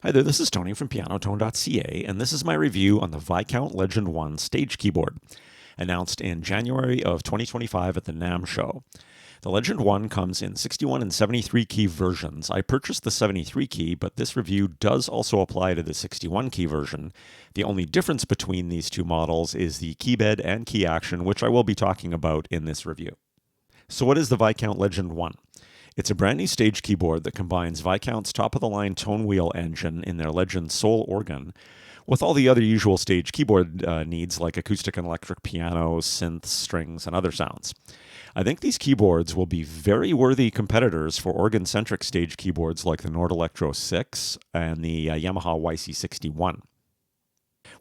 Hi there, this is Tony from pianotone.ca, and this is my review on the Viscount Legend One stage keyboard, announced in January of 2025 at the NAMM show. The Legend One comes in 61 and 73 key versions. I purchased the 73 key, but this review does also apply to the 61 key version. The only difference between these two models is the keybed and key action, which I will be talking about in this review. So what is the Viscount Legend One? It's a brand new stage keyboard that combines Viscount's top-of-the-line tone wheel engine in their Legend Soul organ with all the other usual stage keyboard needs like acoustic and electric pianos, synths, strings, and other sounds. I think these keyboards will be very worthy competitors for organ-centric stage keyboards like the Nord Electro 6 and the Yamaha YC-61.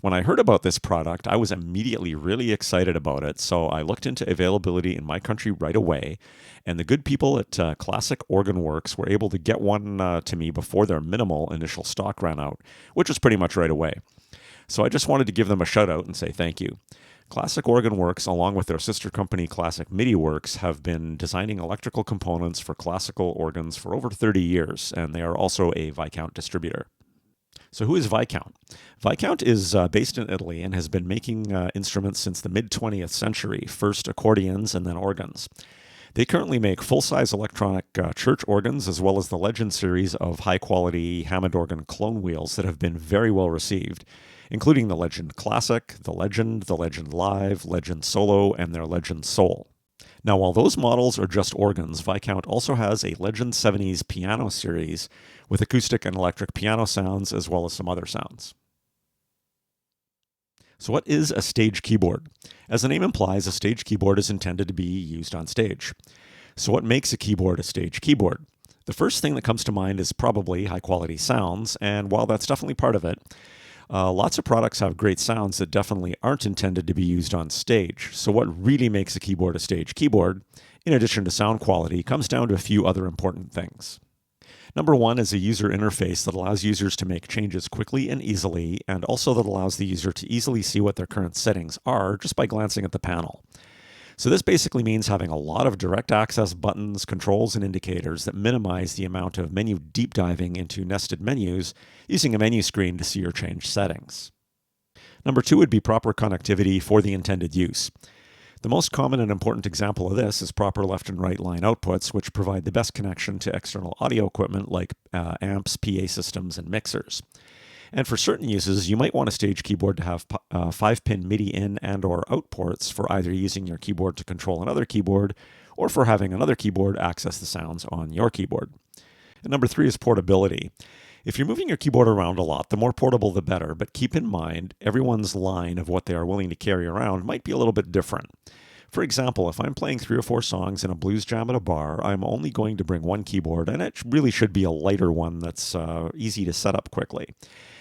When I heard about this product, I was immediately really excited about it, so I looked into availability in my country right away, and the good people at Classic Organ Works were able to get one to me before their minimal initial stock ran out, which was pretty much right away. So I just wanted to give them a shout out and say thank you. Classic Organ Works, along with their sister company Classic MIDI Works, have been designing electrical components for classical organs for over 30 years, and they are also a Viscount distributor. So who is Viscount? Viscount is based in Italy and has been making instruments since the mid-20th century, first accordions and then organs. They currently make full-size electronic church organs as well as the Legend series of high-quality Hammond organ clone wheels that have been very well received, including the Legend Classic, the Legend Live, Legend Solo, and their Legend Soul. Now, while those models are just organs, Viscount also has a Legend 70s piano series with acoustic and electric piano sounds as well as some other sounds. So what is a stage keyboard? As the name implies, a stage keyboard is intended to be used on stage. So what makes a keyboard a stage keyboard? The first thing that comes to mind is probably high-quality sounds, and while that's definitely part of it, lots of products have great sounds that definitely aren't intended to be used on stage. So what really makes a keyboard a stage keyboard, in addition to sound quality, comes down to a few other important things. Number one is a user interface that allows users to make changes quickly and easily, and also that allows the user to easily see what their current settings are just by glancing at the panel. So this basically means having a lot of direct access buttons, controls, and indicators that minimize the amount of menu deep diving into nested menus using a menu screen to see or change settings. Number two would be proper connectivity for the intended use. The most common and important example of this is proper left and right line outputs, which provide the best connection to external audio equipment like amps, PA systems, and mixers. And for certain uses, you might want a stage keyboard to have 5-pin MIDI in and or out ports for either using your keyboard to control another keyboard or for having another keyboard access the sounds on your keyboard. And number three is portability. If you're moving your keyboard around a lot, the more portable the better, but keep in mind, everyone's line of what they are willing to carry around might be a little bit different. For example, if I'm playing 3 or 4 songs in a blues jam at a bar, I'm only going to bring one keyboard, and it really should be a lighter one that's easy to set up quickly.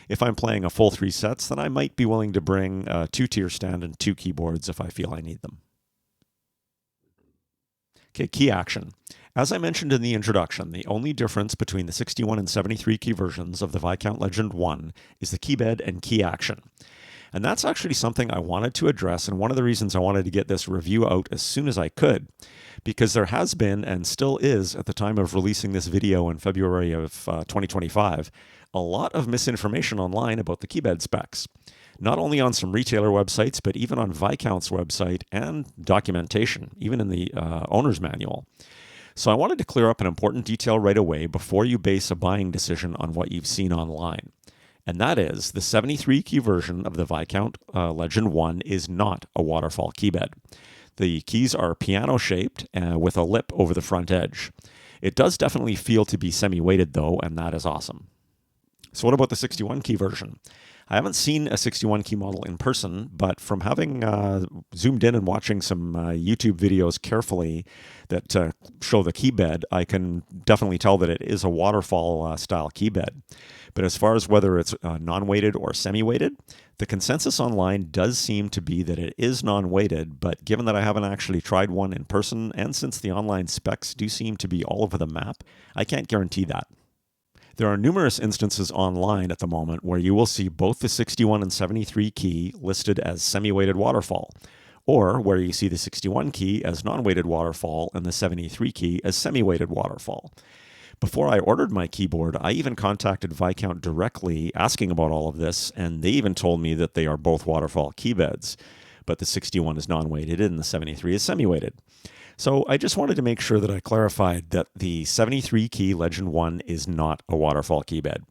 If I'm playing a full 3 sets, then I might be willing to bring a 2-tier stand and 2 keyboards if I feel I need them. Okay, key action. As I mentioned in the introduction, the only difference between the 61 and 73 key versions of the Viscount Legend One is the keybed and key action. And that's actually something I wanted to address, and one of the reasons I wanted to get this review out as soon as I could, because there has been, and still is at the time of releasing this video in February of 2025, a lot of misinformation online about the keybed specs. Not only on some retailer websites, but even on Viscount's website and documentation, even in the owner's manual. So I wanted to clear up an important detail right away before you base a buying decision on what you've seen online. And that is, the 73 key version of the Viscount Legend One is not a waterfall keybed. The keys are piano-shaped with a lip over the front edge. It does definitely feel to be semi-weighted though, and that is awesome. So what about the 61 key version? I haven't seen a 61 key model in person, but from having zoomed in and watching some YouTube videos carefully that show the keybed, I can definitely tell that it is a waterfall style keybed. But as far as whether it's non-weighted or semi-weighted, the consensus online does seem to be that it is non-weighted, but given that I haven't actually tried one in person, and since the online specs do seem to be all over the map, I can't guarantee that. There are numerous instances online at the moment where you will see both the 61 and 73 key listed as semi-weighted waterfall, or where you see the 61 key as non-weighted waterfall and the 73 key as semi-weighted waterfall. Before I ordered my keyboard, I even contacted Viscount directly asking about all of this, and they even told me that they are both waterfall keybeds, but the 61 is non-weighted and the 73 is semi-weighted. So I just wanted to make sure that I clarified that the 73 key Legend One is not a waterfall keybed.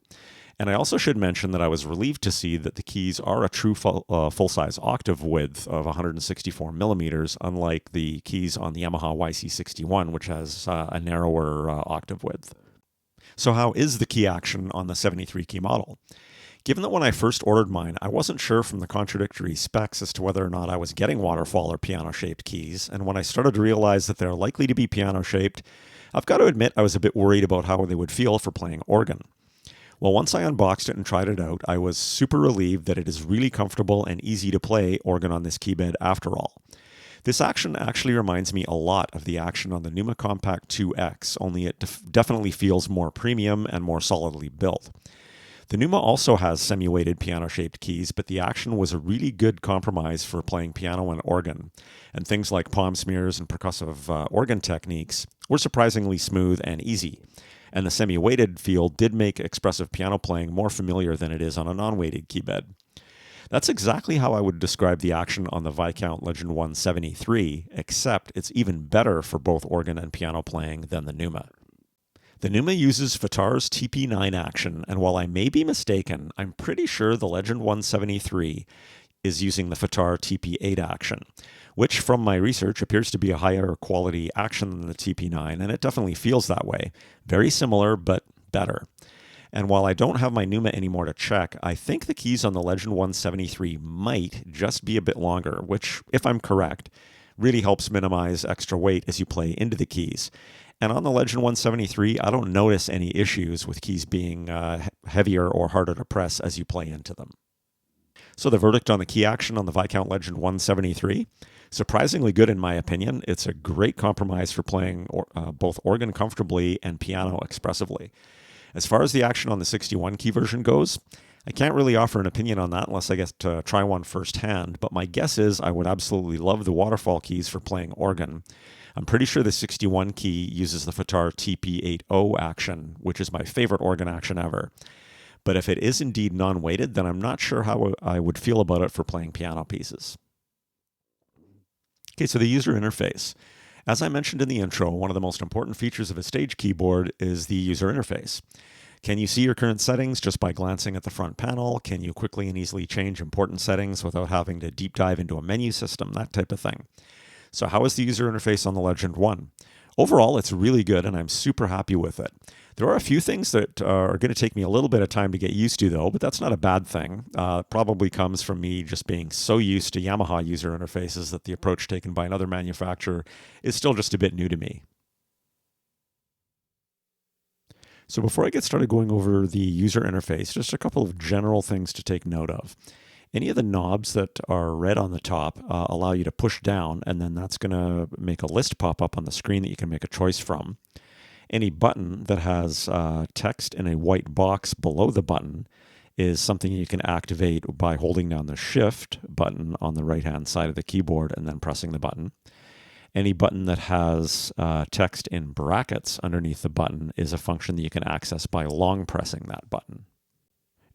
And I also should mention that I was relieved to see that the keys are a true full-size octave width of 164 millimeters, unlike the keys on the Yamaha YC-61, which has a narrower octave width. So how is the key action on the 73 key model? Given that when I first ordered mine, I wasn't sure from the contradictory specs as to whether or not I was getting waterfall or piano-shaped keys, and when I started to realize that they're likely to be piano-shaped, I've got to admit I was a bit worried about how they would feel for playing organ. Well, once I unboxed it and tried it out, I was super relieved that it is really comfortable and easy to play organ on this keybed after all. This action actually reminds me a lot of the action on the Numa Compact 2X, only it definitely feels more premium and more solidly built. The Numa also has semi-weighted piano-shaped keys, but the action was a really good compromise for playing piano and organ, and things like palm smears and percussive organ techniques were surprisingly smooth and easy. And the semi-weighted feel did make expressive piano playing more familiar than it is on a non-weighted keybed. That's exactly how I would describe the action on the Viscount Legend One 73, except it's even better for both organ and piano playing than the Numa. The Numa uses Fitar's TP9 action, and while I may be mistaken, I'm pretty sure the Legend One 73 is using the Fitar TP8 action, which from my research appears to be a higher quality action than the TP9, and it definitely feels that way. Very similar, but better. And while I don't have my Numa anymore to check, I think the keys on the Legend One 73 might just be a bit longer, which, if I'm correct, really helps minimize extra weight as you play into the keys. And on the Legend One 73, I don't notice any issues with keys being heavier or harder to press as you play into them. So the verdict on the key action on the Viscount Legend One 73, surprisingly good in my opinion. It's a great compromise for playing both organ comfortably and piano expressively. As far as the action on the 61 key version goes, I can't really offer an opinion on that unless I get to try one firsthand, but my guess is I would absolutely love the waterfall keys for playing organ. I'm pretty sure the 61 key uses the Fitar TP8O action, which is my favorite organ action ever. But if it is indeed non-weighted, then I'm not sure how I would feel about it for playing piano pieces. Okay, so the user interface. As I mentioned in the intro, one of the most important features of a stage keyboard is the user interface. Can you see your current settings just by glancing at the front panel? Can you quickly and easily change important settings without having to deep dive into a menu system, that type of thing? So how is the user interface on the Legend One? Overall, it's really good, and I'm super happy with it. There are a few things that are going to take me a little bit of time to get used to, though, but that's not a bad thing. It probably comes from me just being so used to Yamaha user interfaces that the approach taken by another manufacturer is still just a bit new to me. So before I get started going over the user interface, just a couple of general things to take note of. Any of the knobs that are red on the top allow you to push down, and then that's going to make a list pop up on the screen that you can make a choice from. Any button that has text in a white box below the button is something you can activate by holding down the Shift button on the right-hand side of the keyboard and then pressing the button. Any button that has text in brackets underneath the button is a function that you can access by long pressing that button.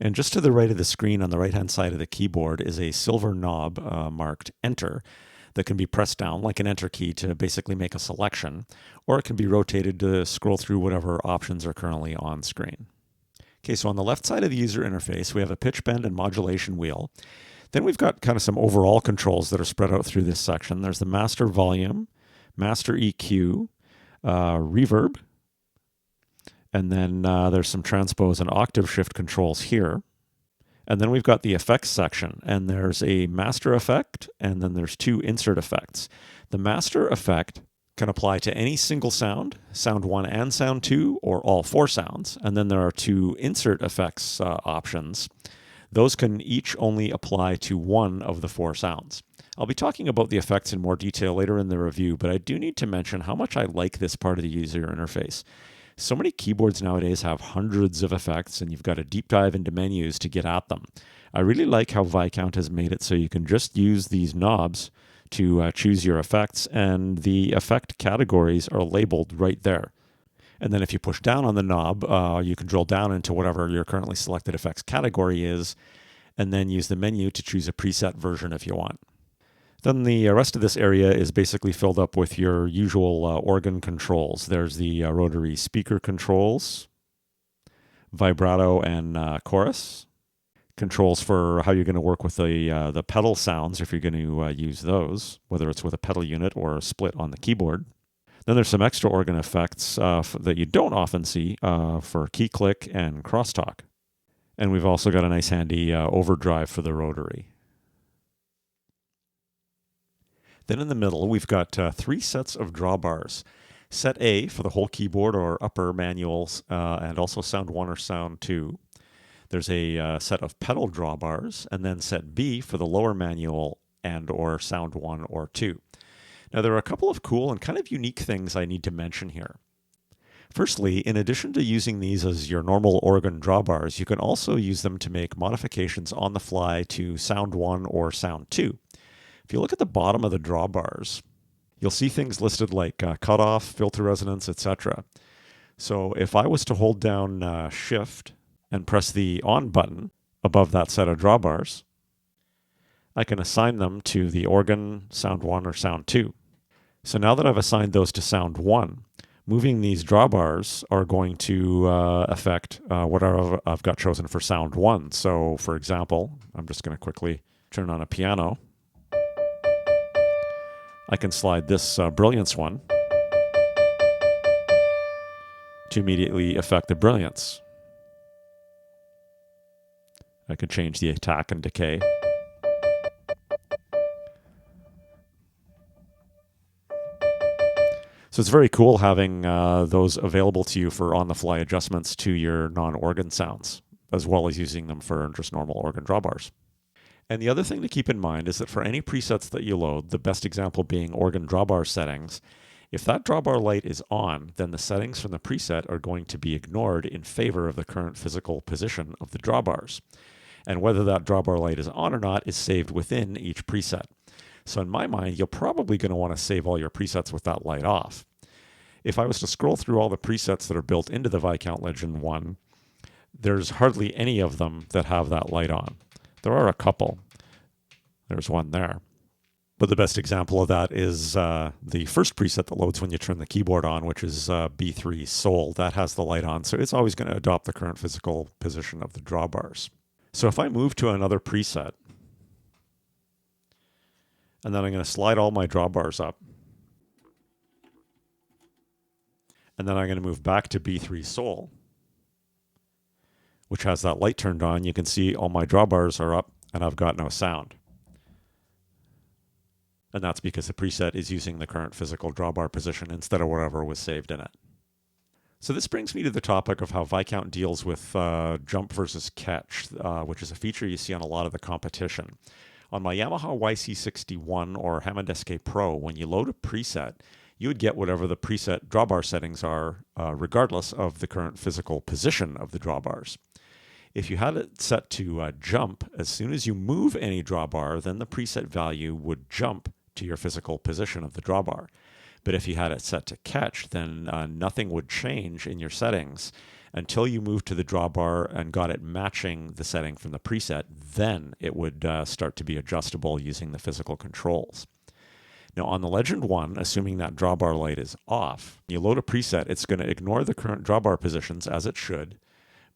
And just to the right of the screen on the right-hand side of the keyboard is a silver knob marked Enter that can be pressed down like an Enter key to basically make a selection, or it can be rotated to scroll through whatever options are currently on screen. Okay, so on the left side of the user interface, we have a pitch bend and modulation wheel. Then we've got kind of some overall controls that are spread out through this section. There's the master volume, master EQ, reverb, and then there's some transpose and octave shift controls here. And then we've got the effects section, and there's a master effect, and then there's two insert effects. The master effect can apply to any single sound, sound 1 and sound 2, or all 4 sounds. And then there are two insert effects options. Those can each only apply to one of the 4 sounds. I'll be talking about the effects in more detail later in the review, but I do need to mention how much I like this part of the user interface. So many keyboards nowadays have hundreds of effects, and you've got to deep dive into menus to get at them. I really like how Viscount has made it so you can just use these knobs to choose your effects, and the effect categories are labeled right there. And then if you push down on the knob, you can drill down into whatever your currently selected effects category is, and then use the menu to choose a preset version if you want. Then the rest of this area is basically filled up with your usual organ controls. There's the rotary speaker controls, vibrato and chorus, controls for how you're going to work with the pedal sounds if you're going to use those, whether it's with a pedal unit or a split on the keyboard. Then there's some extra organ effects that you don't often see for key click and crosstalk. And we've also got a nice handy overdrive for the rotary. Then in the middle, we've got 3 sets of drawbars. Set A for the whole keyboard or upper manuals, and also Sound 1 or Sound 2. There's a set of pedal drawbars, and then set B for the lower manual and or Sound 1 or 2. Now, there are a couple of cool and kind of unique things I need to mention here. Firstly, in addition to using these as your normal organ drawbars, you can also use them to make modifications on the fly to Sound 1 or Sound 2. If you look at the bottom of the drawbars, you'll see things listed like cutoff, filter resonance, etc. So if I was to hold down Shift and press the on button above that set of drawbars, I can assign them to the organ, Sound 1 or Sound 2. So now that I've assigned those to Sound 1, moving these drawbars are going to affect whatever I've got chosen for Sound 1. So for example, I'm just going to quickly turn on a piano. I can slide this brilliance one to immediately affect the brilliance. I could change the attack and decay. So it's very cool having those available to you for on-the-fly adjustments to your non-organ sounds, as well as using them for just normal organ drawbars. And the other thing to keep in mind is that for any presets that you load, the best example being organ drawbar settings, if that drawbar light is on, then the settings from the preset are going to be ignored in favor of the current physical position of the drawbars. And whether that drawbar light is on or not is saved within each preset. So in my mind, you're probably going to want to save all your presets with that light off. If I was to scroll through all the presets that are built into the Viscount Legend One, there's hardly any of them that have that light on. There are a couple. There's one there. But the best example of that is the first preset that loads when you turn the keyboard on, which is B3 Soul. That has the light on, so it's always going to adopt the current physical position of the drawbars. So if I move to another preset, and then I'm going to slide all my drawbars up, and then I'm going to move back to B3 Soul, which has that light turned on, you can see all my drawbars are up and I've got no sound. And that's because the preset is using the current physical drawbar position instead of whatever was saved in it. So this brings me to the topic of how Viscount deals with jump versus catch, which is a feature you see on a lot of the competition. On my Yamaha YC-61 or Hammond SK Pro, when you load a preset, you would get whatever the preset drawbar settings are, regardless of the current physical position of the drawbars. If you had it set to jump, as soon as you move any drawbar, then the preset value would jump to your physical position of the drawbar. But if you had it set to catch, then nothing would change in your settings until you moved to the drawbar and got it matching the setting from the preset. Then it would start to be adjustable using the physical controls. Now on the Legend One, assuming that drawbar light is off, you load a preset, it's going to ignore the current drawbar positions as it should,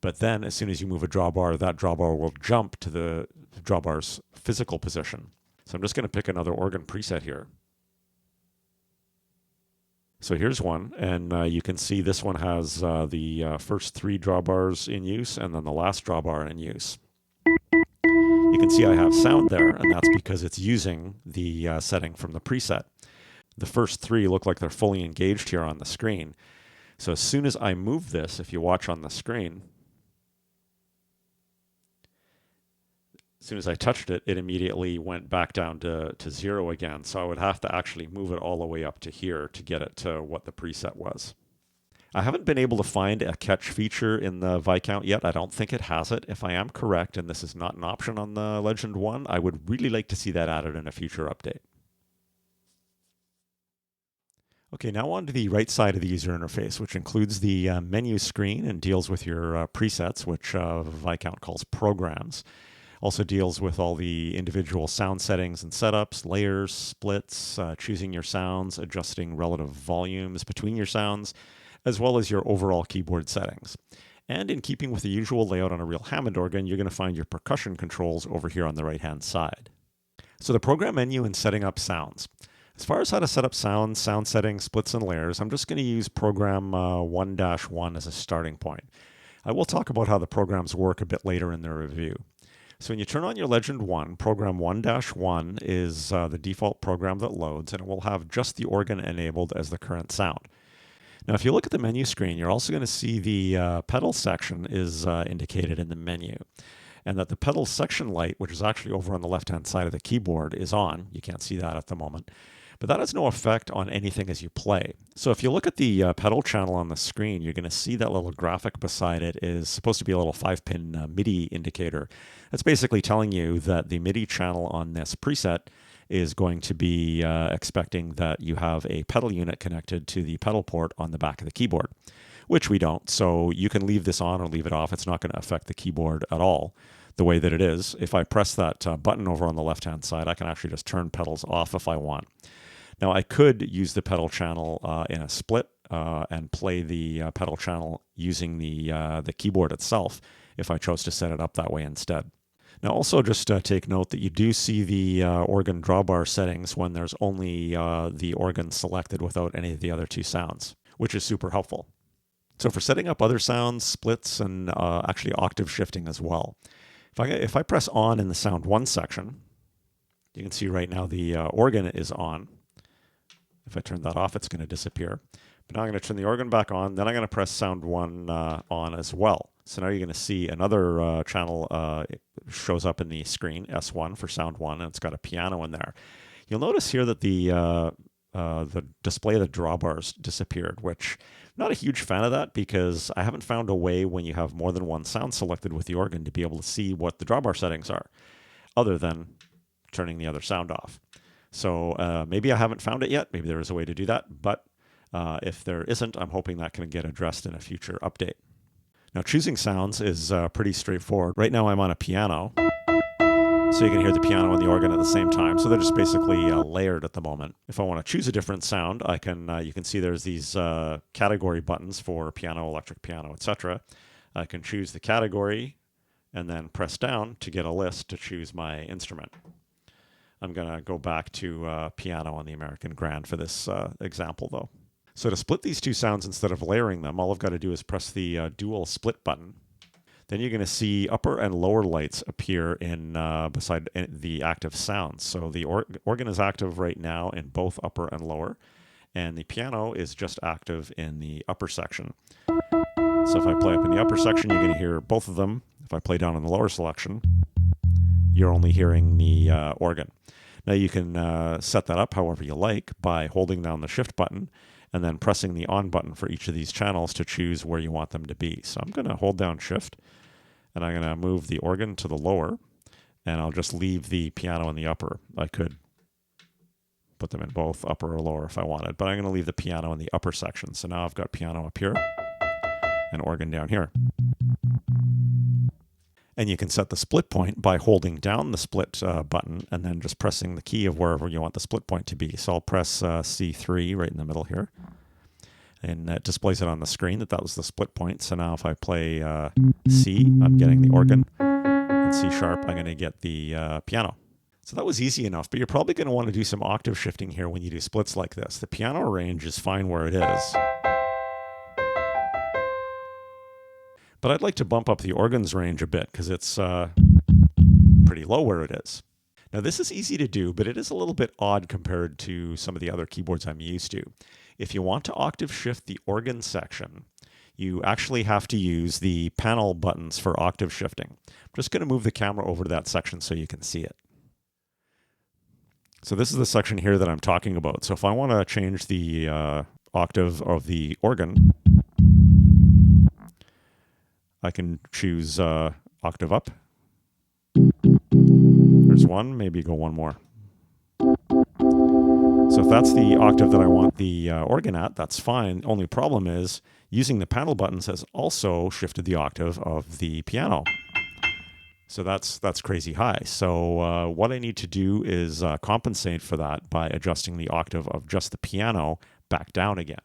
but then as soon as you move a drawbar, that drawbar will jump to the drawbar's physical position. So I'm just going to pick another organ preset here. So here's one, and you can see this one has the first 3 drawbars in use and then the last drawbar in use. You can see I have sound there, and that's because it's using the setting from the preset. The first 3 look like they're fully engaged here on the screen. So as soon as I move this, if you watch on the screen, as soon as I touched it, it immediately went back down to 0 again. So I would have to actually move it all the way up to here to get it to what the preset was. I haven't been able to find a catch feature in the Viscount yet. I don't think it has it. If I am correct, and this is not an option on the Legend One, I would really like to see that added in a future update. Okay, now on to the right side of the user interface, which includes the menu screen and deals with your presets, which Viscount calls programs. Also deals with all the individual sound settings and setups, layers, splits, choosing your sounds, adjusting relative volumes between your sounds, as well as your overall keyboard settings. And in keeping with the usual layout on a real Hammond organ, you're going to find your percussion controls over here on the right-hand side. So the program menu and setting up sounds. As far as how to set up sounds, sound settings, splits, and layers, I'm just going to use program 1-1 as a starting point. I will talk about how the programs work a bit later in the review. So when you turn on your Legend One, program 1-1 is the default program that loads, and it will have just the organ enabled as the current sound. Now, if you look at the menu screen, you're also going to see the pedal section is indicated in the menu, and that the pedal section light, which is actually over on the left-hand side of the keyboard, is on. You can't see that at the moment. But that has no effect on anything as you play. So if you look at the pedal channel on the screen, you're going to see that little graphic beside it is supposed to be a little 5-pin MIDI indicator. That's basically telling you that the MIDI channel on this preset is going to be expecting that you have a pedal unit connected to the pedal port on the back of the keyboard, which we don't. So you can leave this on or leave it off. It's not going to affect the keyboard at all the way that it is. If I press that button over on the left-hand side, I can actually just turn pedals off if I want. Now, I could use the pedal channel in a split and play the pedal channel using the keyboard itself if I chose to set it up that way instead. Now, also just take note that you do see the organ drawbar settings when there's only the organ selected without any of the other two sounds, which is super helpful. So for setting up other sounds, splits, and actually octave shifting as well. If I press on in the sound 1 section, you can see right now the organ is on. If I turn that off, it's going to disappear. But now I'm going to turn the organ back on. Then I'm going to press sound 1 on as well. So now you're going to see another channel shows up in the screen, S1 for sound 1, and it's got a piano in there. You'll notice here that the display of the drawbars disappeared, which I'm not a huge fan of that because I haven't found a way when you have more than one sound selected with the organ to be able to see what the drawbar settings are, other than turning the other sound off. So maybe I haven't found it yet. Maybe there is a way to do that. But if there isn't, I'm hoping that can get addressed in a future update. Now, choosing sounds is pretty straightforward. Right now I'm on a piano, so you can hear the piano and the organ at the same time. So they're just basically layered at the moment. If I want to choose a different sound, I can. You can see there's these category buttons for piano, electric piano, etc. I can choose the category and then press down to get a list to choose my instrument. I'm going to go back to piano on the American Grand for this example, though. So to split these two sounds instead of layering them, all I've got to do is press the dual split button. Then you're going to see upper and lower lights appear in beside the active sounds. So the organ is active right now in both upper and lower, and the piano is just active in the upper section. So if I play up in the upper section, you're going to hear both of them. If I play down in the lower selection, you're only hearing the organ. Now you can set that up however you like by holding down the shift button and then pressing the on button for each of these channels to choose where you want them to be. So I'm going to hold down shift and I'm going to move the organ to the lower and I'll just leave the piano in the upper. I could put them in both upper or lower if I wanted, but I'm going to leave the piano in the upper section. So now I've got piano up here and organ down here. And you can set the split point by holding down the split button and then just pressing the key of wherever you want the split point to be. So I'll press C3 right in the middle here. And that displays it on the screen that was the split point. So now if I play C, I'm getting the organ. And C sharp, I'm going to get the piano. So that was easy enough, but you're probably going to want to do some octave shifting here when you do splits like this. The piano range is fine where it is. But I'd like to bump up the organ's range a bit because it's pretty low where it is. Now this is easy to do, but it is a little bit odd compared to some of the other keyboards I'm used to. If you want to octave shift the organ section, you actually have to use the panel buttons for octave shifting. I'm just going to move the camera over to that section so you can see it. So this is the section here that I'm talking about. So if I want to change the octave of the organ, I can choose octave up. There's one, maybe go one more. So if that's the octave that I want the organ at, that's fine. Only problem is using the panel buttons has also shifted the octave of the piano. So that's crazy high. So what I need to do is compensate for that by adjusting the octave of just the piano back down again.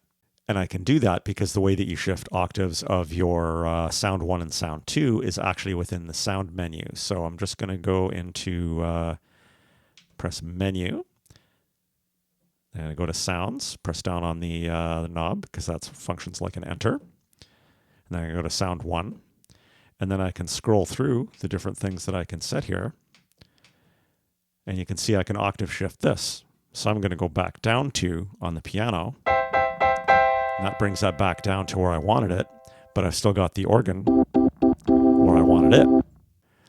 And I can do that because the way that you shift octaves of your sound 1 and sound 2 is actually within the sound menu. So I'm just going to go into press menu. And I go to sounds, press down on the knob because that functions like an enter. And then I go to sound 1. And then I can scroll through the different things that I can set here. And you can see I can octave shift this. So I'm going to go back down to on the piano. And that brings that back down to where I wanted it. But I've still got the organ where I wanted it.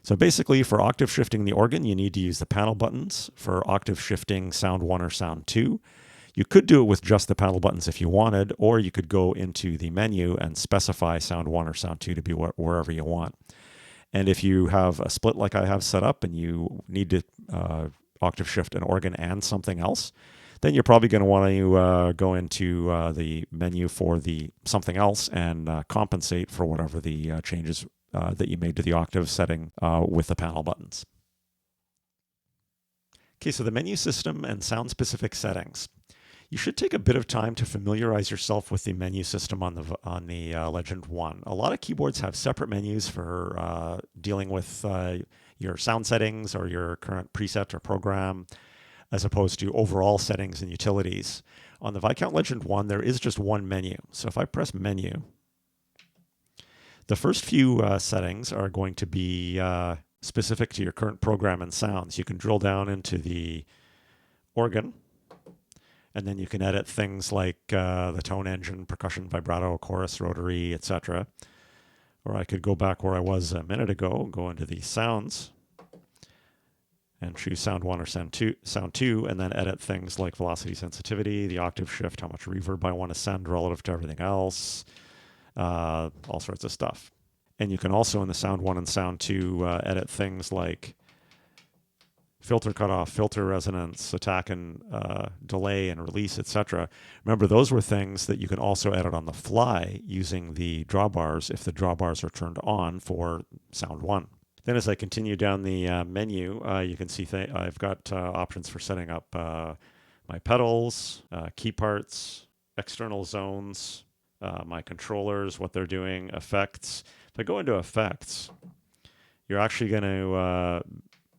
So basically, for octave shifting the organ, you need to use the panel buttons. For octave shifting sound 1 or sound 2, you could do it with just the panel buttons if you wanted, or you could go into the menu and specify sound 1 or sound 2 to be wherever you want. And if you have a split like I have set up and you need to octave shift an organ and something else, then you're probably going to want to go into the menu for the something else and compensate for whatever the changes that you made to the octave setting with the panel buttons. Okay, so the menu system and sound-specific settings. You should take a bit of time to familiarize yourself with the menu system on the Legend One. A lot of keyboards have separate menus for dealing with your sound settings or your current preset or program, as opposed to overall settings and utilities. On the Viscount Legend One, there is just one menu. So if I press menu, the first few settings are going to be specific to your current program and sounds. You can drill down into the organ, and then you can edit things like the tone engine, percussion, vibrato, chorus, rotary, etc. Or I could go back where I was a minute ago, go into the sounds, and choose sound 1 or sound 2, and then edit things like velocity sensitivity, the octave shift, how much reverb I want to send relative to everything else, all sorts of stuff. And you can also, in the sound 1 and sound 2, edit things like filter cutoff, filter resonance, attack and delay and release, etc. Remember, those were things that you can also edit on the fly using the drawbars if the drawbars are turned on for sound 1. Then as I continue down the menu, you can see I've got options for setting up my pedals, key parts, external zones, my controllers, what they're doing, effects. If I go into effects, you're actually going to,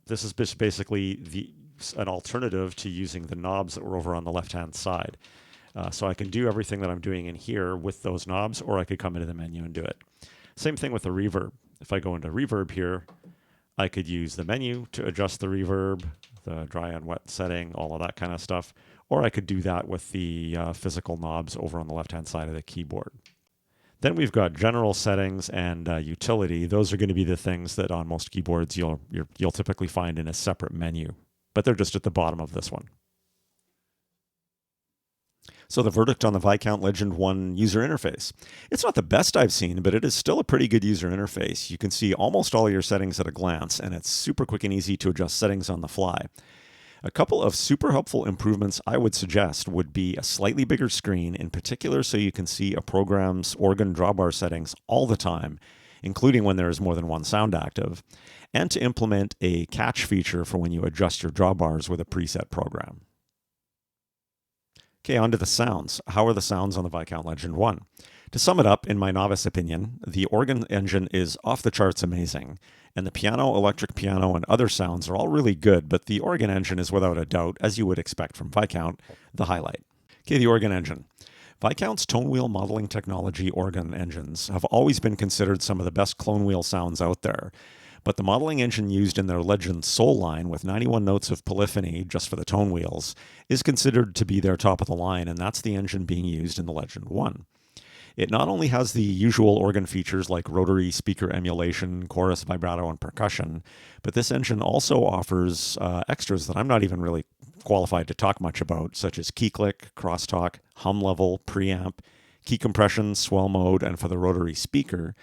this is basically an alternative to using the knobs that were over on the left-hand side. So I can do everything that I'm doing in here with those knobs, or I could come into the menu and do it. Same thing with the reverb. If I go into reverb here, I could use the menu to adjust the reverb, the dry and wet setting, all of that kind of stuff. Or I could do that with the physical knobs over on the left-hand side of the keyboard. Then we've got general settings and utility. Those are going to be the things that on most keyboards you'll typically find in a separate menu, but they're just at the bottom of this one. So the verdict on the Viscount Legend One user interface. It's not the best I've seen, but it is still a pretty good user interface. You can see almost all your settings at a glance, and it's super quick and easy to adjust settings on the fly. A couple of super helpful improvements I would suggest would be a slightly bigger screen, in particular so you can see a program's organ drawbar settings all the time, including when there is more than one sound active, and to implement a catch feature for when you adjust your drawbars with a preset program. Okay, on to the sounds. How are the sounds on the Viscount Legend One? To sum it up, in my novice opinion, the organ engine is off the charts amazing, and the piano, electric piano, and other sounds are all really good, but the organ engine is without a doubt, as you would expect from Viscount, the highlight. Okay, the organ engine. Viscount's tone wheel modeling technology organ engines have always been considered some of the best clone wheel sounds out there. But the modeling engine used in their Legend Soul line with 91 notes of polyphony just for the tone wheels is considered to be their top of the line, and that's the engine being used in the Legend One. It not only has the usual organ features like rotary speaker emulation, chorus, vibrato, and percussion, but this engine also offers extras that I'm not even really qualified to talk much about, such as key click, crosstalk, hum level, preamp, key compression, swell mode, and for the rotary speaker,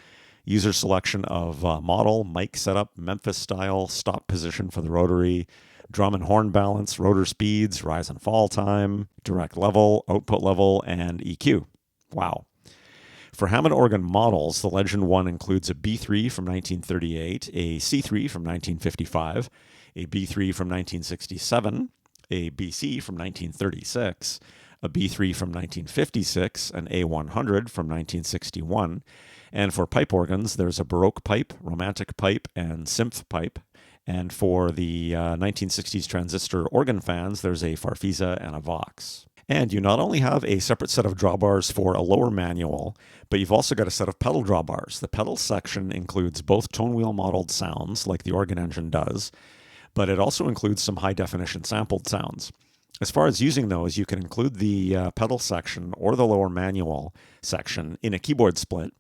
User selection of model, mic setup, Memphis style, stop position for the rotary, drum and horn balance, rotor speeds, rise and fall time, direct level, output level, and EQ. Wow. For Hammond organ models, the Legend One includes a B3 from 1938, a C3 from 1955, a B3 from 1967, a BC from 1936, a B3 from 1956, an A100 from 1961, and for pipe organs, there's a Baroque pipe, Romantic pipe, and Symph pipe. And for the 1960s transistor organ fans, there's a Farfisa and a Vox. And you not only have a separate set of drawbars for a lower manual, but you've also got a set of pedal drawbars. The pedal section includes both tone wheel modeled sounds, like the organ engine does, but it also includes some high-definition sampled sounds. As far as using those, you can include the pedal section or the lower manual section in a keyboard split,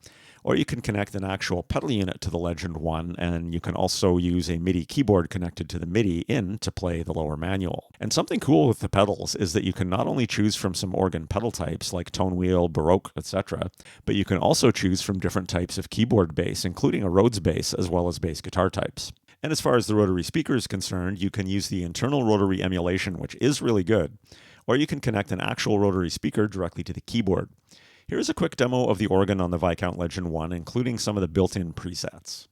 or you can connect an actual pedal unit to the Legend One, and you can also use a MIDI keyboard connected to the MIDI in to play the lower manual. And something cool with the pedals is that you can not only choose from some organ pedal types like tone wheel, Baroque, etc., but you can also choose from different types of keyboard bass, including a Rhodes bass as well as bass guitar types. And as far as the rotary speaker is concerned, you can use the internal rotary emulation, which is really good, or you can connect an actual rotary speaker directly to the keyboard. Here's a quick demo of the organ on the Viscount Legend One, including some of the built-in presets.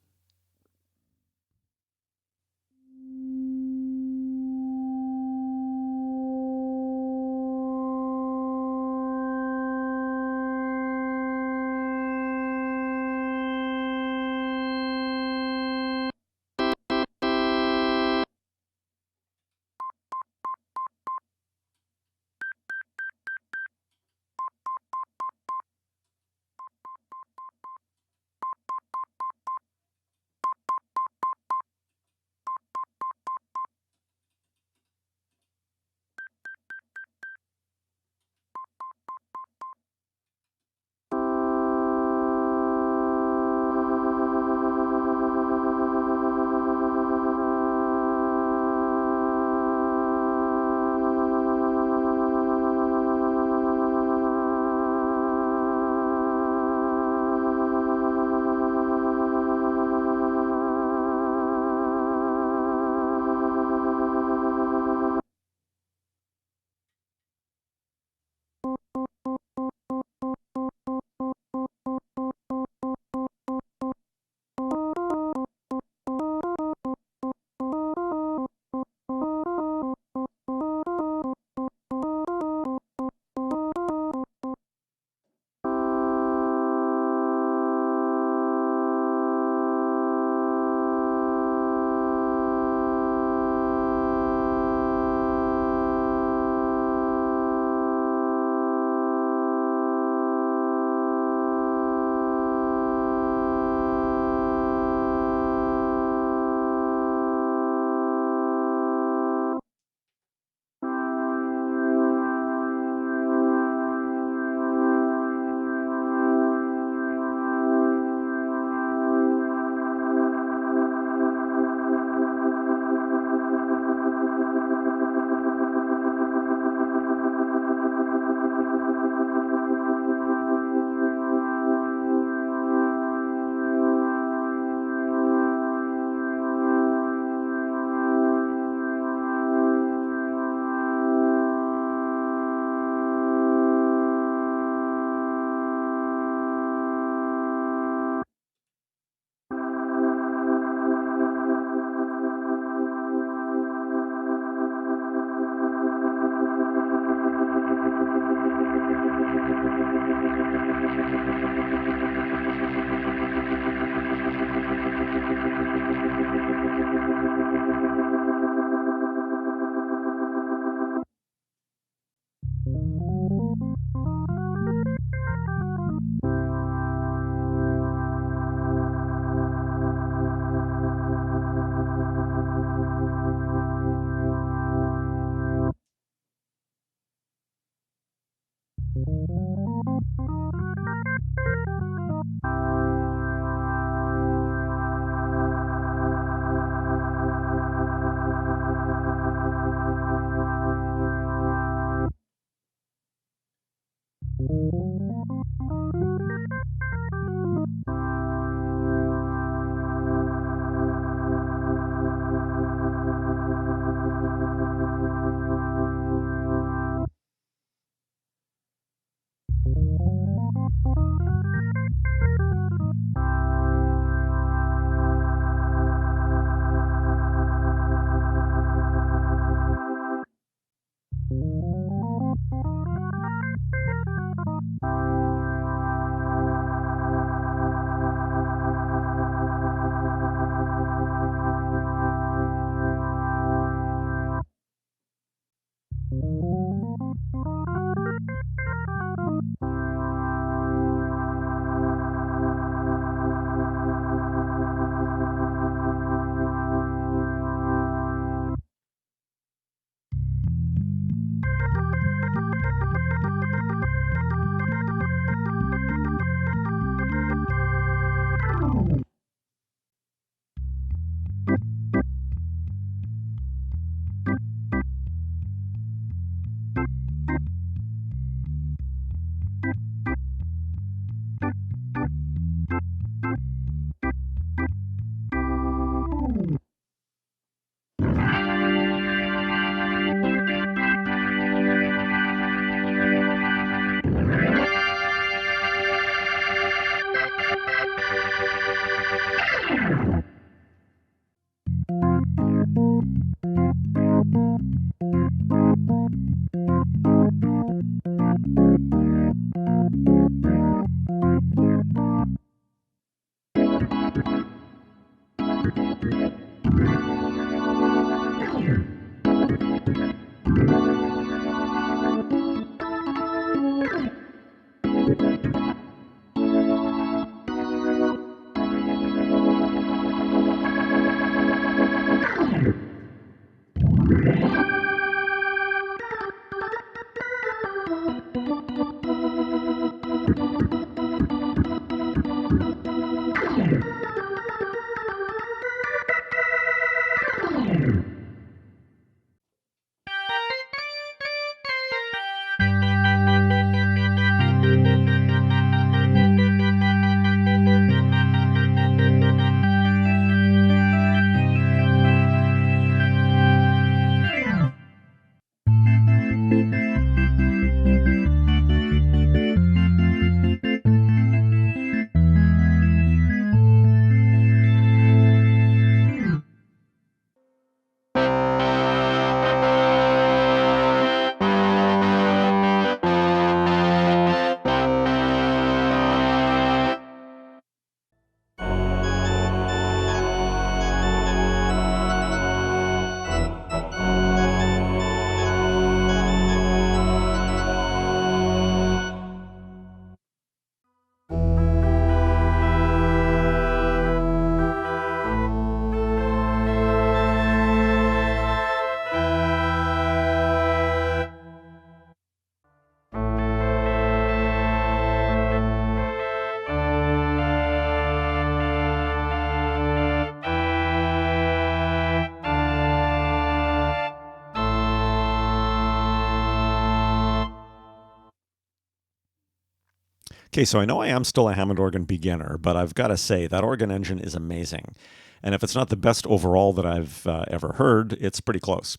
Okay, so I know I am still a Hammond organ beginner, but I've got to say that organ engine is amazing. And if it's not the best overall that I've ever heard, it's pretty close.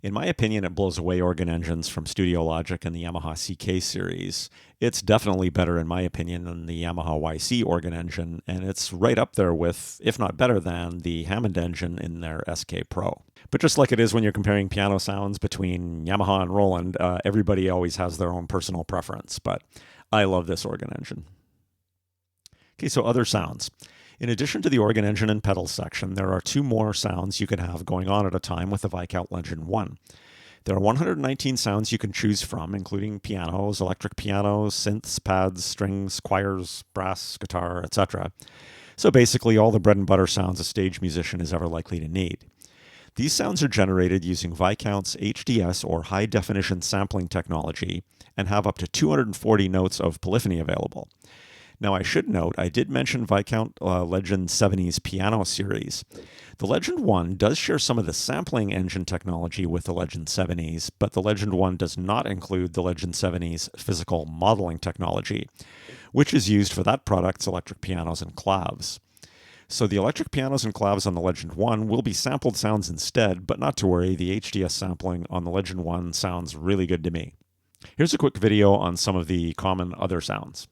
In my opinion, it blows away organ engines from Studio Logic and the Yamaha CK series. It's definitely better, in my opinion, than the Yamaha YC organ engine, and it's right up there with, if not better than, the Hammond engine in their SK Pro. But just like it is when you're comparing piano sounds between Yamaha and Roland, everybody always has their own personal preference, but I love this organ engine. Okay, so other sounds. In addition to the organ engine and pedals section, there are two more sounds you can have going on at a time with the Viscount Legend One. There are 119 sounds you can choose from, including pianos, electric pianos, synths, pads, strings, choirs, brass, guitar, etc. So basically all the bread and butter sounds a stage musician is ever likely to need. These sounds are generated using Viscount's HDS or high-definition sampling technology and have up to 240 notes of polyphony available. Now, I should note, I did mention Viscount Legend 70's piano series. The Legend One does share some of the sampling engine technology with the Legend 70's, but the Legend One does not include the Legend 70's physical modeling technology, which is used for that product's electric pianos and claves. So the electric pianos and claves on the Legend One will be sampled sounds instead, but not to worry, the HDS sampling on the Legend One sounds really good to me. Here's a quick video on some of the common other sounds.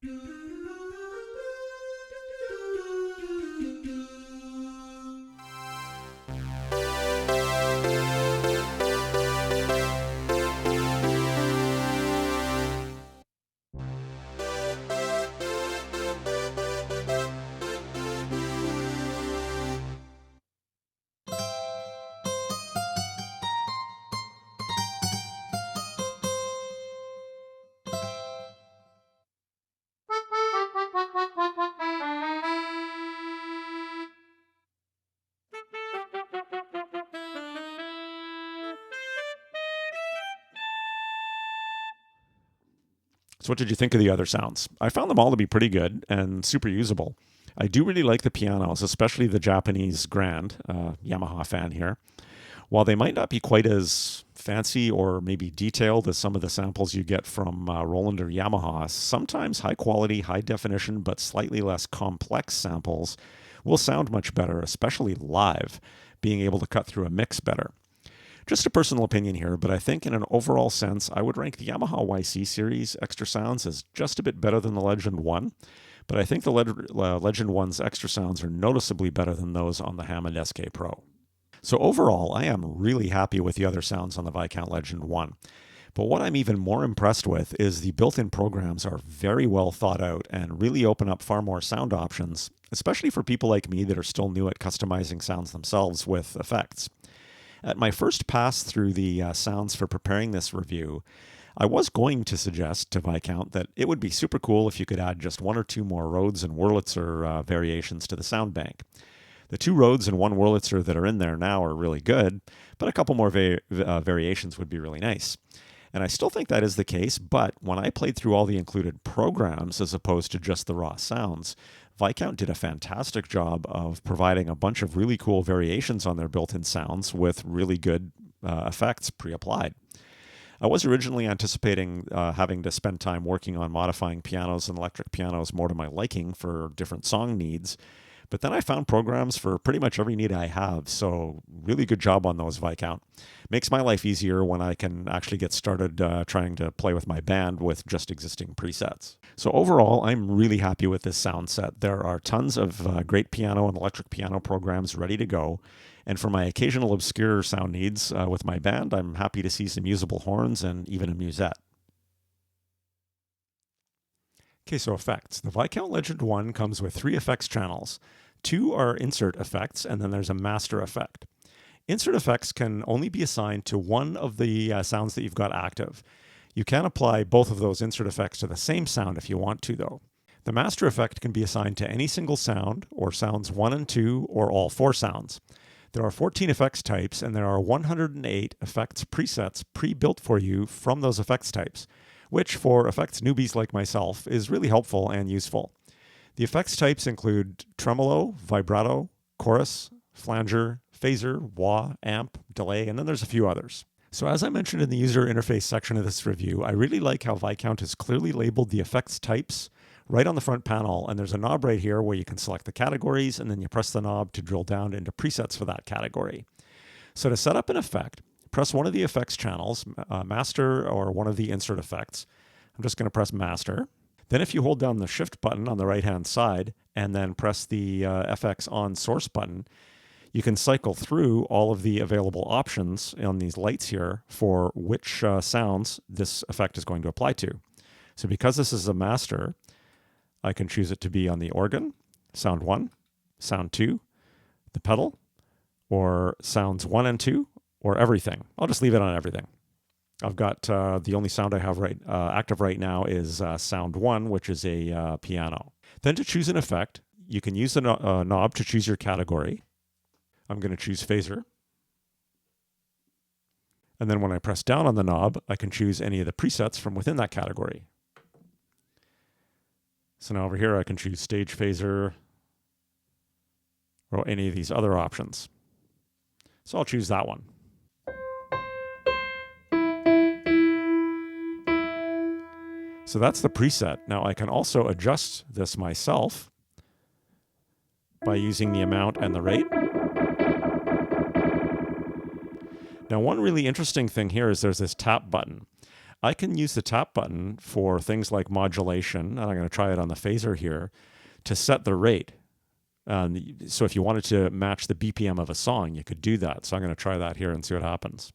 So what did you think of the other sounds? I found them all to be pretty good and super usable. I do really like the pianos, especially the Japanese Grand, Yamaha fan here. While they might not be quite as fancy or maybe detailed as some of the samples you get from Roland or Yamaha, sometimes high quality, high definition, but slightly less complex samples will sound much better, especially live, being able to cut through a mix better. Just a personal opinion here, but I think in an overall sense, I would rank the Yamaha YC series extra sounds as just a bit better than the Legend One, but I think the Legend One's extra sounds are noticeably better than those on the Hammond SK Pro. So overall, I am really happy with the other sounds on the Viscount Legend One. But what I'm even more impressed with is the built-in programs are very well thought out and really open up far more sound options, especially for people like me that are still new at customizing sounds themselves with effects. At my first pass through the sounds for preparing this review, I was going to suggest to Viscount that it would be super cool if you could add just one or two more Rhodes and Wurlitzer variations to the sound bank. The two Rhodes and one Wurlitzer that are in there now are really good, but a couple more variations would be really nice. And I still think that is the case, but when I played through all the included programs as opposed to just the raw sounds, Viscount did a fantastic job of providing a bunch of really cool variations on their built-in sounds with really good effects pre-applied. I was originally anticipating having to spend time working on modifying pianos and electric pianos more to my liking for different song needs, but then I found programs for pretty much every need I have, so really good job on those, Viscount. Makes my life easier when I can actually get started trying to play with my band with just existing presets. So overall, I'm really happy with this sound set. There are tons of great piano and electric piano programs ready to go, and for my occasional obscure sound needs with my band, I'm happy to see some usable horns and even a musette. Okay, so effects. The Viscount Legend One comes with 3 effects channels. 2 are insert effects, and then there's a master effect. Insert effects can only be assigned to one of the sounds that you've got active. You can apply both of those insert effects to the same sound if you want to, though. The master effect can be assigned to any single sound, or sounds 1 and 2, or all 4 sounds. There are 14 effects types, and there are 108 effects presets pre-built for you from those effects types, which for effects newbies like myself is really helpful and useful. The effects types include tremolo, vibrato, chorus, flanger, phaser, wah, amp, delay, and then there's a few others. So as I mentioned in the user interface section of this review, I really like how Viscount has clearly labeled the effects types right on the front panel, and there's a knob right here where you can select the categories, and then you press the knob to drill down into presets for that category. So to set up an effect, press one of the effects channels, master or one of the insert effects. I'm just going to press master. Then if you hold down the shift button on the right-hand side and then press the FX on source button, you can cycle through all of the available options on these lights here for which sounds this effect is going to apply to. So because this is a master, I can choose it to be on the organ, sound 1, sound 2, the pedal, or sounds 1 and 2, or everything. I'll just leave it on everything. I've got the only sound I have active right now is sound 1, which is a piano. Then to choose an effect, you can use the knob to choose your category. I'm going to choose phaser. And then when I press down on the knob, I can choose any of the presets from within that category. So now over here, I can choose stage phaser or any of these other options. So I'll choose that one. So that's the preset. Now I can also adjust this myself by using the amount and the rate. Now one really interesting thing here is there's this tap button. I can use the tap button for things like modulation, and I'm going to try it on the phaser here, to set the rate. So if you wanted to match the BPM of a song, you could do that. So I'm going to try that here and see what happens.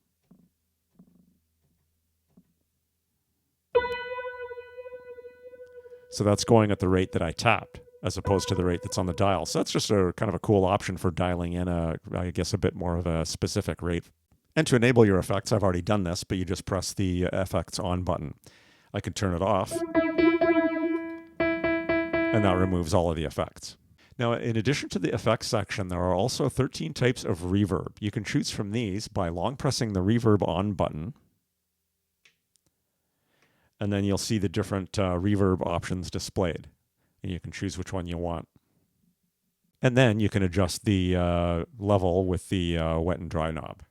So that's going at the rate that I tapped, as opposed to the rate that's on the dial. So that's just a kind of a cool option for dialing in I guess a bit more of a specific rate. And to enable your effects, I've already done this, but you just press the effects on button. I can turn it off, and that removes all of the effects. Now, in addition to the effects section, there are also 13 types of reverb. You can choose from these by long pressing the reverb on button, and then you'll see the different reverb options displayed, and you can choose which one you want. And then you can adjust the level with the wet and dry knob.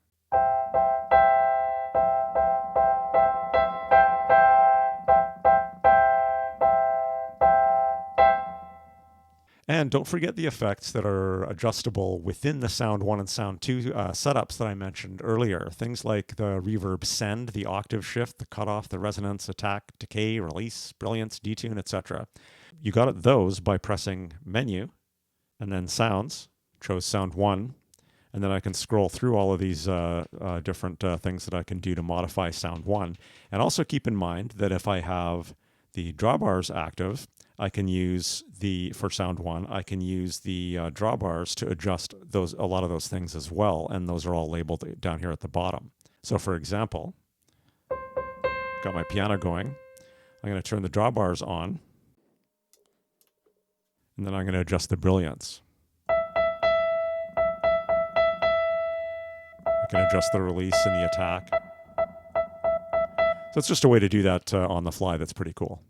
And don't forget the effects that are adjustable within the Sound 1 and Sound 2 setups that I mentioned earlier. Things like the reverb send, the octave shift, the cutoff, the resonance, attack, decay, release, brilliance, detune, etc. You got those by pressing Menu, and then Sounds. Chose Sound 1. And then I can scroll through all of these different things that I can do to modify Sound 1. And also keep in mind that if I have the drawbars active, I can use for Sound 1, I can use the drawbars to adjust a lot of those things as well, and those are all labeled down here at the bottom. So for example, got my piano going. I'm going to turn the drawbars on, and then I'm going to adjust the brilliance. I can adjust the release and the attack. So it's just a way to do that on the fly that's pretty cool.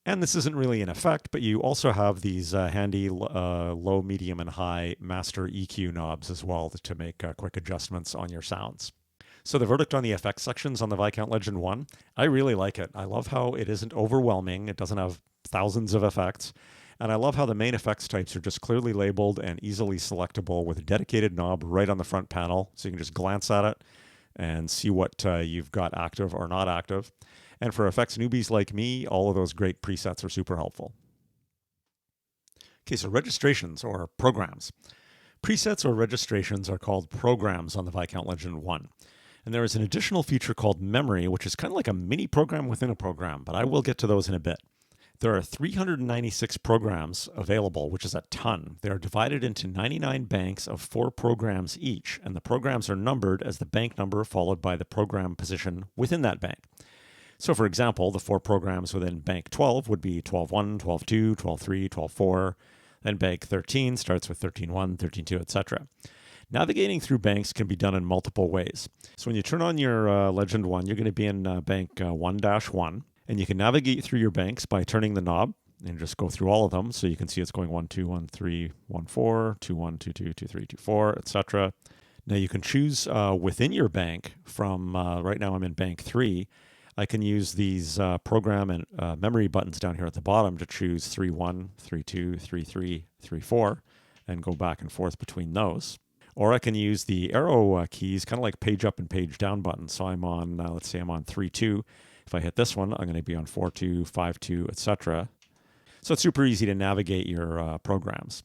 And this isn't really an effect, but you also have these handy low, medium, and high master EQ knobs as well to make quick adjustments on your sounds. So the verdict on the effects sections on the Viscount Legend One, I really like it. I love how it isn't overwhelming. It doesn't have thousands of effects. And I love how the main effects types are just clearly labeled and easily selectable with a dedicated knob right on the front panel. So you can just glance at it and see what you've got active or not active. And for effects newbies like me, all of those great presets are super helpful. Okay, so registrations or programs. Presets or registrations are called programs on the Viscount Legend One. And there is an additional feature called memory, which is kind of like a mini program within a program, but I will get to those in a bit. There are 396 programs available, which is a ton. They are divided into 99 banks of 4 programs each, and the programs are numbered as the bank number followed by the program position within that bank. So for example, the 4 programs within bank 12 would be 12.1, 12.2, 12.3, 12.4. Then bank 13 starts with 13.1, 13.2, etc. Navigating through banks can be done in multiple ways. So when you turn on your Legend One, you're going to be in bank 1-1, and you can navigate through your banks by turning the knob and just go through all of them. So you can see it's going 1, 2, 1, 3, 1, 4, 2, 1, 2, 2, 2, 3, 2, 4, etc. Now you can choose within your bank from, right now I'm in bank 3, I can use these program and memory buttons down here at the bottom to choose 3.1, 3.2, 3.3, 3.4, and go back and forth between those. Or I can use the arrow keys, kind of like page up and page down buttons. So I'm on, let's say I'm on 3.2. If I hit this one, I'm going to be on 4.2, 5.2, etc. So it's super easy to navigate your programs.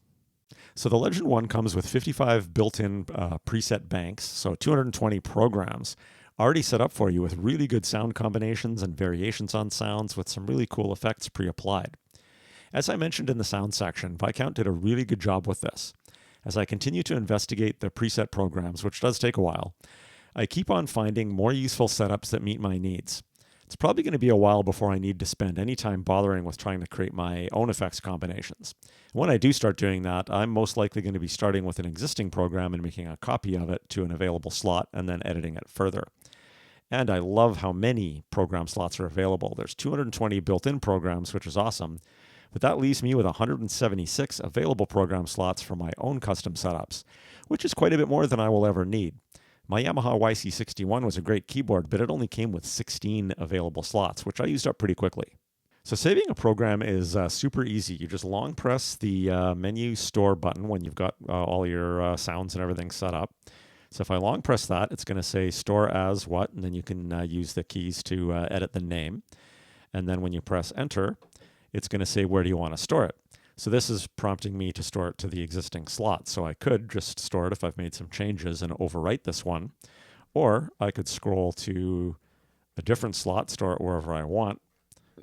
So the Legend One comes with 55 built-in preset banks, so 220 programs already set up for you with really good sound combinations and variations on sounds with some really cool effects pre-applied. As I mentioned in the sound section, Viscount did a really good job with this. As I continue to investigate the preset programs, which does take a while, I keep on finding more useful setups that meet my needs. It's probably going to be a while before I need to spend any time bothering with trying to create my own effects combinations. When I do start doing that, I'm most likely going to be starting with an existing program and making a copy of it to an available slot and then editing it further. And I love how many program slots are available. There's 220 built-in programs, which is awesome, but that leaves me with 176 available program slots for my own custom setups, which is quite a bit more than I will ever need. My Yamaha YC-61 was a great keyboard, but it only came with 16 available slots, which I used up pretty quickly. So saving a program is super easy. You just long press the menu store button when you've got all your sounds and everything set up. So if I long press that, it's going to say store as what, and then you can use the keys to edit the name. And then when you press enter, it's going to say where do you want to store it. So this is prompting me to store it to the existing slot. So I could just store it if I've made some changes and overwrite this one, or I could scroll to a different slot, store it wherever I want.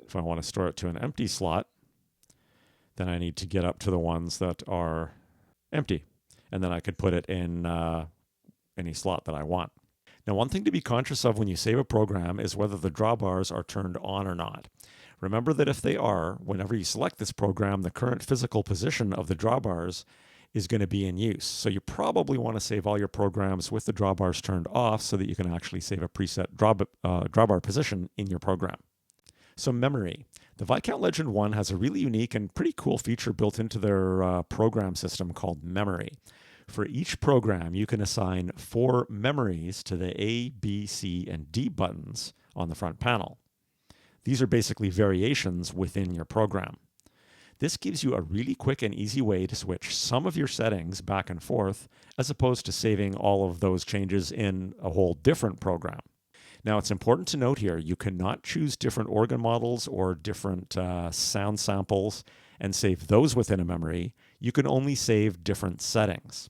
If I want to store it to an empty slot, then I need to get up to the ones that are empty. And then I could put it in any slot that I want. Now, one thing to be conscious of when you save a program is whether the drawbars are turned on or not. Remember that if they are, whenever you select this program, the current physical position of the drawbars is going to be in use. So you probably want to save all your programs with the drawbars turned off so that you can actually save a preset drawbar position in your program. So memory. The Viscount Legend One has a really unique and pretty cool feature built into their program system called memory. For each program, you can assign 4 memories to the A, B, C, and D buttons on the front panel. These are basically variations within your program. This gives you a really quick and easy way to switch some of your settings back and forth, as opposed to saving all of those changes in a whole different program. Now, it's important to note here, you cannot choose different organ models or different sound samples and save those within a memory. You can only save different settings.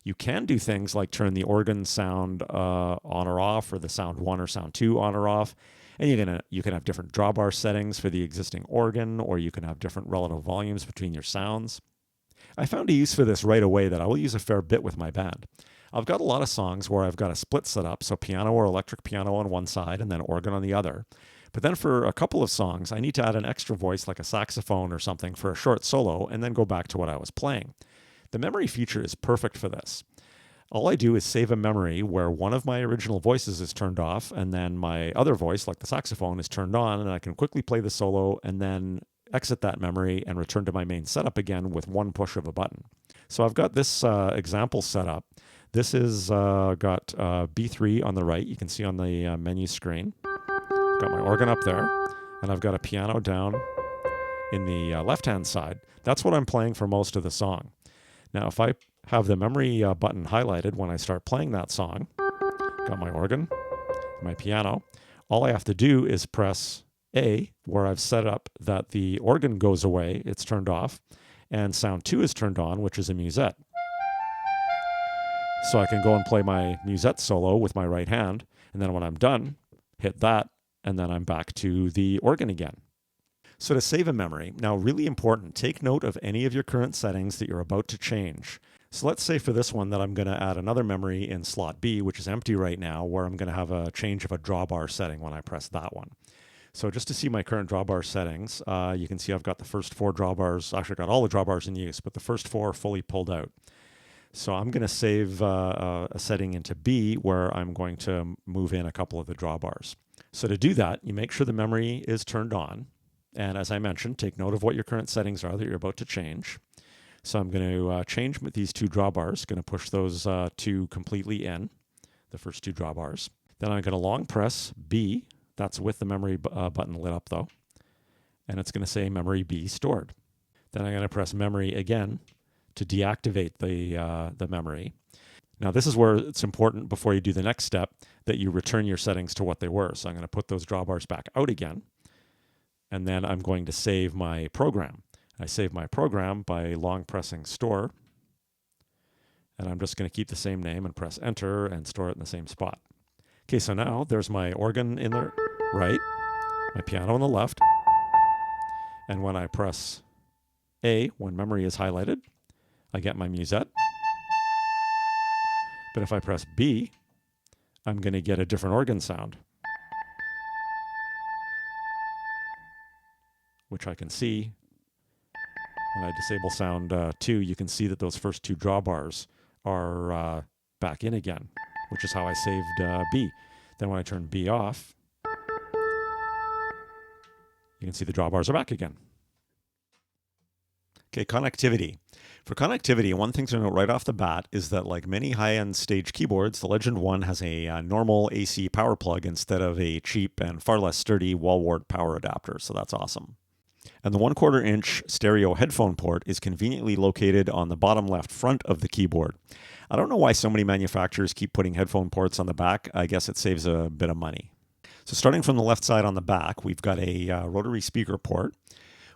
You can do things like turn the organ sound on or off, or the sound 1 or sound 2 on or off. And you can have different drawbar settings for the existing organ, or you can have different relative volumes between your sounds. I found a use for this right away that I will use a fair bit with my band. I've got a lot of songs where I've got a split setup, so piano or electric piano on one side and then organ on the other. But then for a couple of songs, I need to add an extra voice like a saxophone or something for a short solo and then go back to what I was playing. The memory feature is perfect for this. All I do is save a memory where one of my original voices is turned off and then my other voice, like the saxophone, is turned on, and I can quickly play the solo and then exit that memory and return to my main setup again with one push of a button. So I've got this example set up. This is got B3 on the right. You can see on the menu screen. Got my organ up there, and I've got a piano down in the left-hand side. That's what I'm playing for most of the song. Now, if I have the memory button highlighted when I start playing that song, got my organ, my piano, all I have to do is press A, where I've set up that the organ goes away, it's turned off, and sound 2 is turned on, which is a musette. So I can go and play my musette solo with my right hand, and then when I'm done, hit that, and then I'm back to the organ again. So to save a memory, now really important, take note of any of your current settings that you're about to change. So let's say for this one that I'm going to add another memory in slot B, which is empty right now, where I'm going to have a change of a drawbar setting when I press that one. So just to see my current drawbar settings, you can see I've got the first 4 drawbars, actually got all the drawbars in use, but the first 4 are fully pulled out. So I'm going to save a setting into B where I'm going to move in a couple of the drawbars. So to do that, you make sure the memory is turned on. And as I mentioned, take note of what your current settings are that you're about to change. So I'm going to change these 2 drawbars, going to push those 2 completely in, the first 2 drawbars. Then I'm going to long press B. That's with the memory button lit up though. And it's going to say memory B stored. Then I'm going to press memory again to deactivate the memory. Now this is where it's important before you do the next step that you return your settings to what they were. So I'm going to put those drawbars back out again, and then I'm going to save my program. I save my program by long pressing store, and I'm just going to keep the same name and press enter and store it in the same spot. Okay, so now there's my organ in the right, my piano on the left, and when I press A, when memory is highlighted, I get my musette. But if I press B, I'm going to get a different organ sound, which I can see. When I disable sound 2, you can see that those first 2 drawbars are back in again, which is how I saved B. Then when I turn B off, you can see the drawbars are back again. Okay, connectivity. For connectivity, one thing to note right off the bat is that like many high-end stage keyboards, the Legend One has a normal AC power plug instead of a cheap and far less sturdy wall wart power adapter, so that's awesome. And the 1/4 inch stereo headphone port is conveniently located on the bottom left front of the keyboard. I don't know why so many manufacturers keep putting headphone ports on the back. I guess it saves a bit of money. So starting from the left side on the back, we've got a rotary speaker port.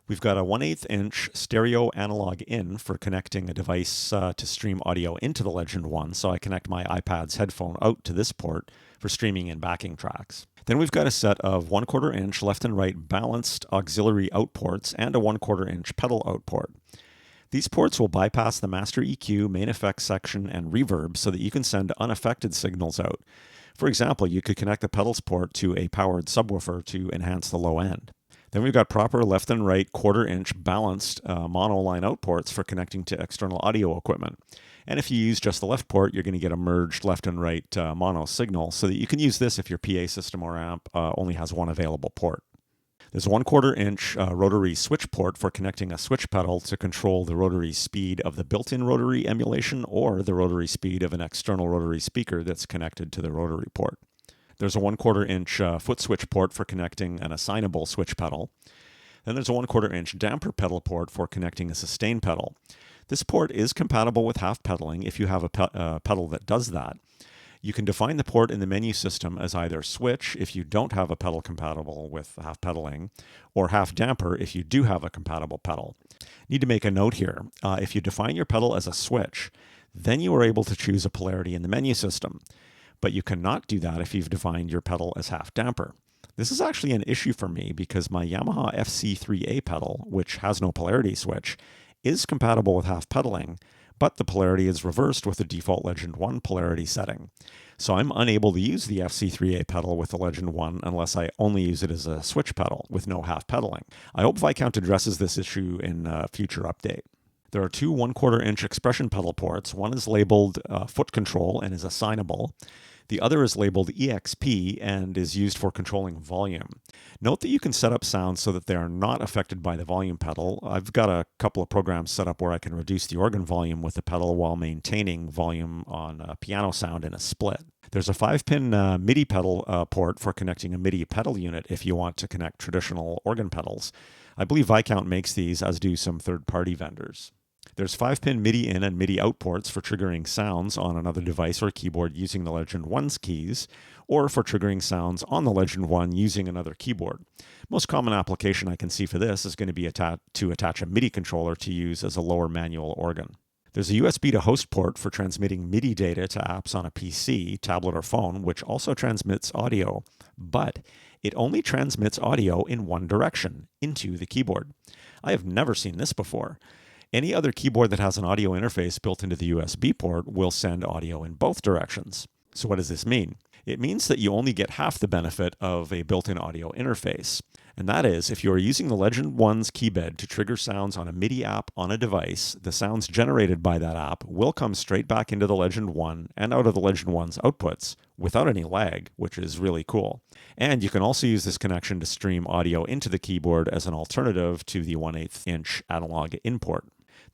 We've got a 1/8 inch stereo analog in for connecting a device to stream audio into the Legend One. So I connect my iPad's headphone out to this port for streaming and backing tracks. Then we've got a set of 1/4 inch left and right balanced auxiliary out ports and a 1/4 inch pedal out port. These ports will bypass the master EQ, main effects section, and reverb so that you can send unaffected signals out. For example, you could connect the pedals port to a powered subwoofer to enhance the low end. Then we've got proper left and right 1/4 inch balanced monoline out ports for connecting to external audio equipment. And if you use just the left port, you're going to get a merged left and right mono signal so that you can use this if your PA system or amp only has one available port. There's a 1/4 inch rotary switch port for connecting a switch pedal to control the rotary speed of the built-in rotary emulation or the rotary speed of an external rotary speaker that's connected to the rotary port. There's a 1/4 inch foot switch port for connecting an assignable switch pedal. Then there's a 1/4 inch damper pedal port for connecting a sustain pedal. This port is compatible with half pedaling if you have a pedal that does that. You can define the port in the menu system as either switch if you don't have a pedal compatible with half pedaling, or half damper if you do have a compatible pedal. Need to make a note here. If you define your pedal as a switch, then you are able to choose a polarity in the menu system. But you cannot do that if you've defined your pedal as half damper. This is actually an issue for me because my Yamaha YC-61 pedal, which has no polarity switch, is compatible with half pedaling, but the polarity is reversed with the default Legend One polarity setting. So I'm unable to use the YC-61 pedal with the Legend One unless I only use it as a switch pedal with no half pedaling. I hope Viscount addresses this issue in a future update. There are two 1/4 inch expression pedal ports. One is labeled foot control and is assignable. The other is labeled EXP and is used for controlling volume. Note that you can set up sounds so that they are not affected by the volume pedal. I've got a couple of programs set up where I can reduce the organ volume with the pedal while maintaining volume on a piano sound in a split. There's a 5-pin MIDI pedal port for connecting a MIDI pedal unit if you want to connect traditional organ pedals. I believe Viscount makes these, as do some third-party vendors. There's 5-pin MIDI in and MIDI out ports for triggering sounds on another device or keyboard using the Legend One's keys, or for triggering sounds on the Legend One using another keyboard. Most common application I can see for this is going to be to attach a MIDI controller to use as a lower manual organ. There's a USB to host port for transmitting MIDI data to apps on a PC, tablet, or phone, which also transmits audio, but it only transmits audio in one direction, into the keyboard. I have never seen this before. Any other keyboard that has an audio interface built into the USB port will send audio in both directions. So what does this mean? It means that you only get half the benefit of a built-in audio interface. And that is, if you are using the Legend One's keybed to trigger sounds on a MIDI app on a device, the sounds generated by that app will come straight back into the Legend One and out of the Legend One's outputs without any lag, which is really cool. And you can also use this connection to stream audio into the keyboard as an alternative to the 1/8 inch analog in port.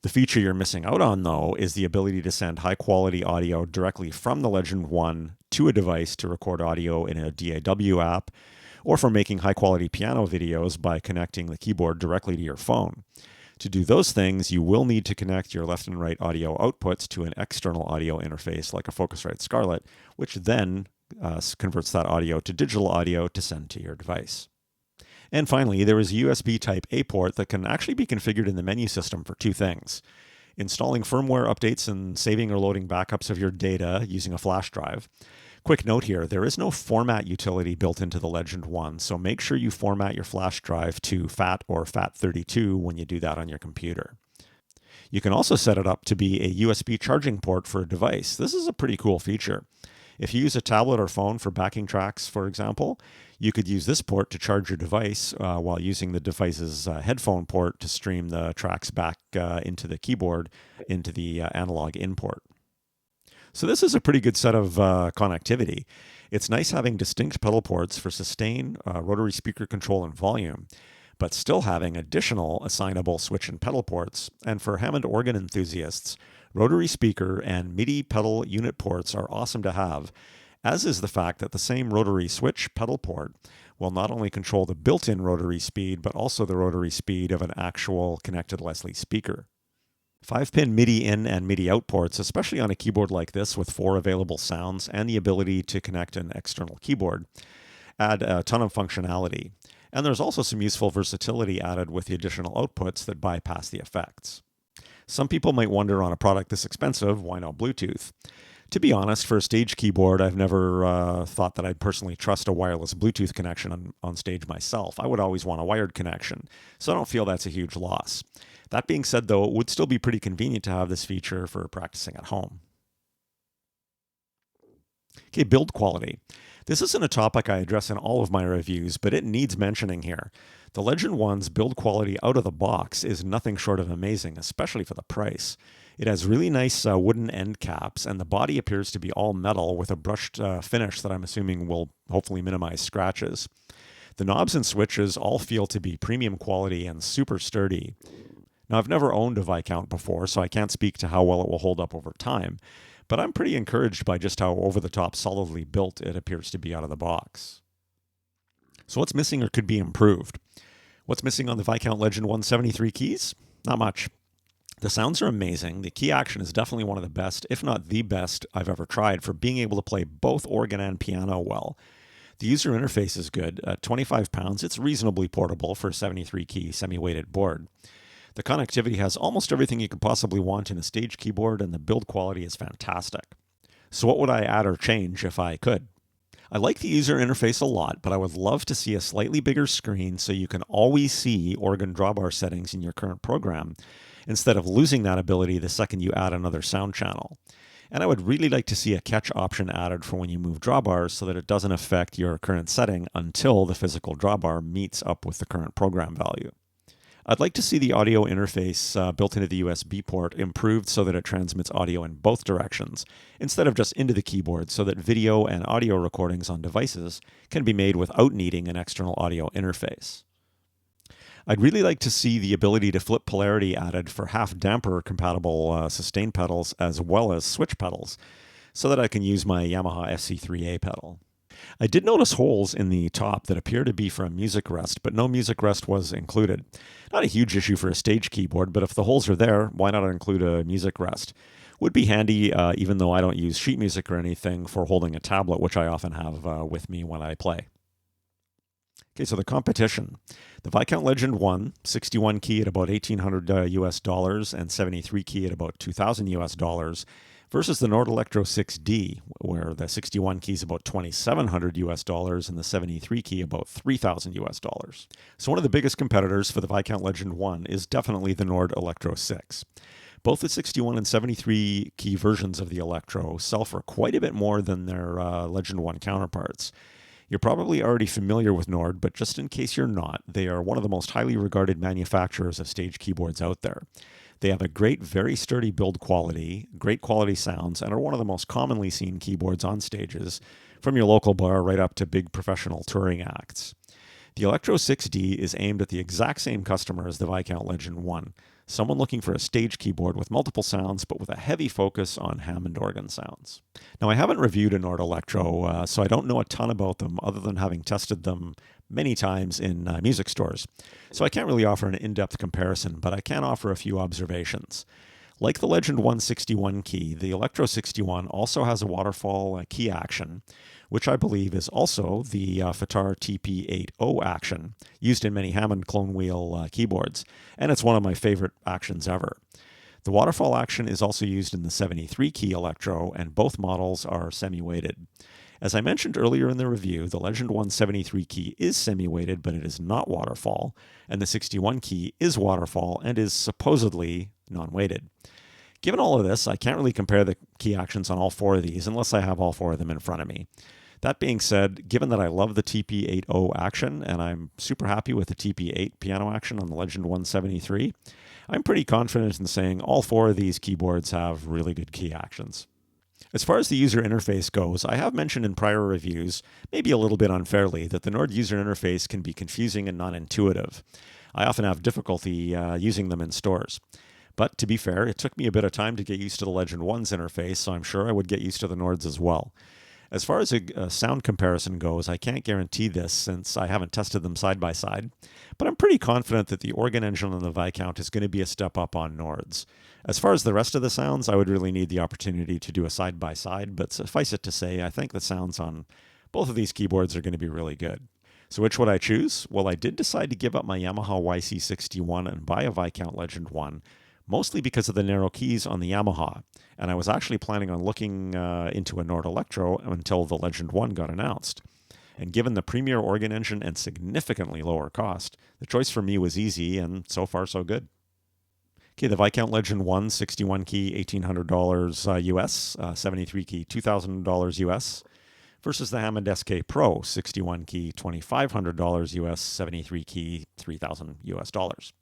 The feature you're missing out on, though, is the ability to send high-quality audio directly from the Legend One to a device to record audio in a DAW app, or for making high-quality piano videos by connecting the keyboard directly to your phone. To do those things, you will need to connect your left and right audio outputs to an external audio interface like a Focusrite Scarlett, which then converts that audio to digital audio to send to your device. And finally, there is a USB Type-A port that can actually be configured in the menu system for two things: installing firmware updates and saving or loading backups of your data using a flash drive. Quick note here, there is no format utility built into the Legend One, so make sure you format your flash drive to FAT or FAT32 when you do that on your computer. You can also set it up to be a USB charging port for a device. This is a pretty cool feature. If you use a tablet or phone for backing tracks, for example, you could use this port to charge your device while using the device's headphone port to stream the tracks back into the keyboard, into the analog in port. So this is a pretty good set of connectivity. It's nice having distinct pedal ports for sustain, rotary speaker control, and volume, but still having additional assignable switch and pedal ports. And for Hammond organ enthusiasts, rotary speaker and MIDI pedal unit ports are awesome to have, as is the fact that the same rotary switch pedal port will not only control the built-in rotary speed, but also the rotary speed of an actual connected Leslie speaker. 5-pin MIDI in and MIDI out ports, especially on a keyboard like this with 4 available sounds and the ability to connect an external keyboard, add a ton of functionality. And there's also some useful versatility added with the additional outputs that bypass the effects. Some people might wonder, on a product this expensive, why no Bluetooth? To be honest, for a stage keyboard, I've never thought that I'd personally trust a wireless Bluetooth connection on stage myself. I would always want a wired connection, so I don't feel that's a huge loss. That being said, though, it would still be pretty convenient to have this feature for practicing at home. Okay, build quality. This isn't a topic I address in all of my reviews, but it needs mentioning here. The Legend One's build quality out of the box is nothing short of amazing, especially for the price. It has really nice wooden end caps, and the body appears to be all metal with a brushed finish that I'm assuming will hopefully minimize scratches. The knobs and switches all feel to be premium quality and super sturdy. Now, I've never owned a Viscount before, so I can't speak to how well it will hold up over time, but I'm pretty encouraged by just how over-the-top solidly built it appears to be out of the box. So what's missing or could be improved? What's missing on the Viscount Legend 173 keys? Not much. The sounds are amazing. The key action is definitely one of the best, if not the best, I've ever tried for being able to play both organ and piano well. The user interface is good. At 25 pounds, it's reasonably portable for a 73-key semi-weighted board. The connectivity has almost everything you could possibly want in a stage keyboard, and the build quality is fantastic. So what would I add or change if I could? I like the user interface a lot, but I would love to see a slightly bigger screen so you can always see organ drawbar settings in your current program, instead of losing that ability the second you add another sound channel. And I would really like to see a catch option added for when you move drawbars so that it doesn't affect your current setting until the physical drawbar meets up with the current program value. I'd like to see the audio interface built into the USB port improved so that it transmits audio in both directions, instead of just into the keyboard, so that video and audio recordings on devices can be made without needing an external audio interface. I'd really like to see the ability to flip polarity added for half damper compatible sustain pedals as well as switch pedals, so that I can use my Yamaha SC3A pedal. I did notice holes in the top that appear to be from music rest, but no music rest was included. Not a huge issue for a stage keyboard, but if the holes are there, why not include a music rest? Would be handy, even though I don't use sheet music or anything, for holding a tablet, which I often have with me when I play. Okay, so the competition. The Viscount Legend One, 61 key at about $1,800 US dollars and 73 key at about $2,000 US dollars, versus the Nord Electro 6D, where the 61 key is about $2,700 US dollars and the 73 key about $3,000 US dollars. So one of the biggest competitors for the Viscount Legend One is definitely the Nord Electro 6. Both the 61 and 73 key versions of the Electro sell for quite a bit more than their Legend One counterparts. You're probably already familiar with Nord, but just in case you're not, they are one of the most highly regarded manufacturers of stage keyboards out there. They have a great, very sturdy build quality, great quality sounds, and are one of the most commonly seen keyboards on stages, from your local bar right up to big professional touring acts. The Electro 6D is aimed at the exact same customer as the Viscount Legend One, someone looking for a stage keyboard with multiple sounds, but with a heavy focus on Hammond organ sounds. Now, I haven't reviewed a Nord Electro, so I don't know a ton about them other than having tested them many times in music stores. So I can't really offer an in-depth comparison, but I can offer a few observations. Like the Legend One 61 key, the Electro 61 also has a waterfall key action, which I believe is also the Fatar TP80 action, used in many Hammond clone wheel keyboards, and it's one of my favorite actions ever. The waterfall action is also used in the 73 key Electro, and both models are semi-weighted. As I mentioned earlier in the review, the Legend One 73 key is semi-weighted, but it is not waterfall, and the 61 key is waterfall and is supposedly non-weighted. Given all of this, I can't really compare the key actions on all 4 of these unless I have all 4 of them in front of me. That being said, given that I love the TP80 action and I'm super happy with the TP8 piano action on the Legend 173, I'm pretty confident in saying all 4 of these keyboards have really good key actions. As far as the user interface goes, I have mentioned in prior reviews, maybe a little bit unfairly, that the Nord user interface can be confusing and non-intuitive. I often have difficulty using them in stores. But to be fair, it took me a bit of time to get used to the Legend One's interface, so I'm sure I would get used to the Nord's as well. As far as a sound comparison goes, I can't guarantee this since I haven't tested them side by side, but I'm pretty confident that the organ engine on the Viscount is going to be a step up on Nord's. As far as the rest of the sounds, I would really need the opportunity to do a side by side, but suffice it to say, I think the sounds on both of these keyboards are going to be really good. So which would I choose? Well, I did decide to give up my Yamaha YC-61 and buy a Viscount Legend One, mostly because of the narrow keys on the Yamaha, and I was actually planning on looking into a Nord Electro until the Legend One got announced. And given the premier organ engine and significantly lower cost, the choice for me was easy, and so far so good. Okay, the Viscount Legend One 61 key, $1,800 US, 73 key, $2,000 US, versus the Hammond SK Pro 61 key, $2,500 US, 73 key, $3,000 US dollars.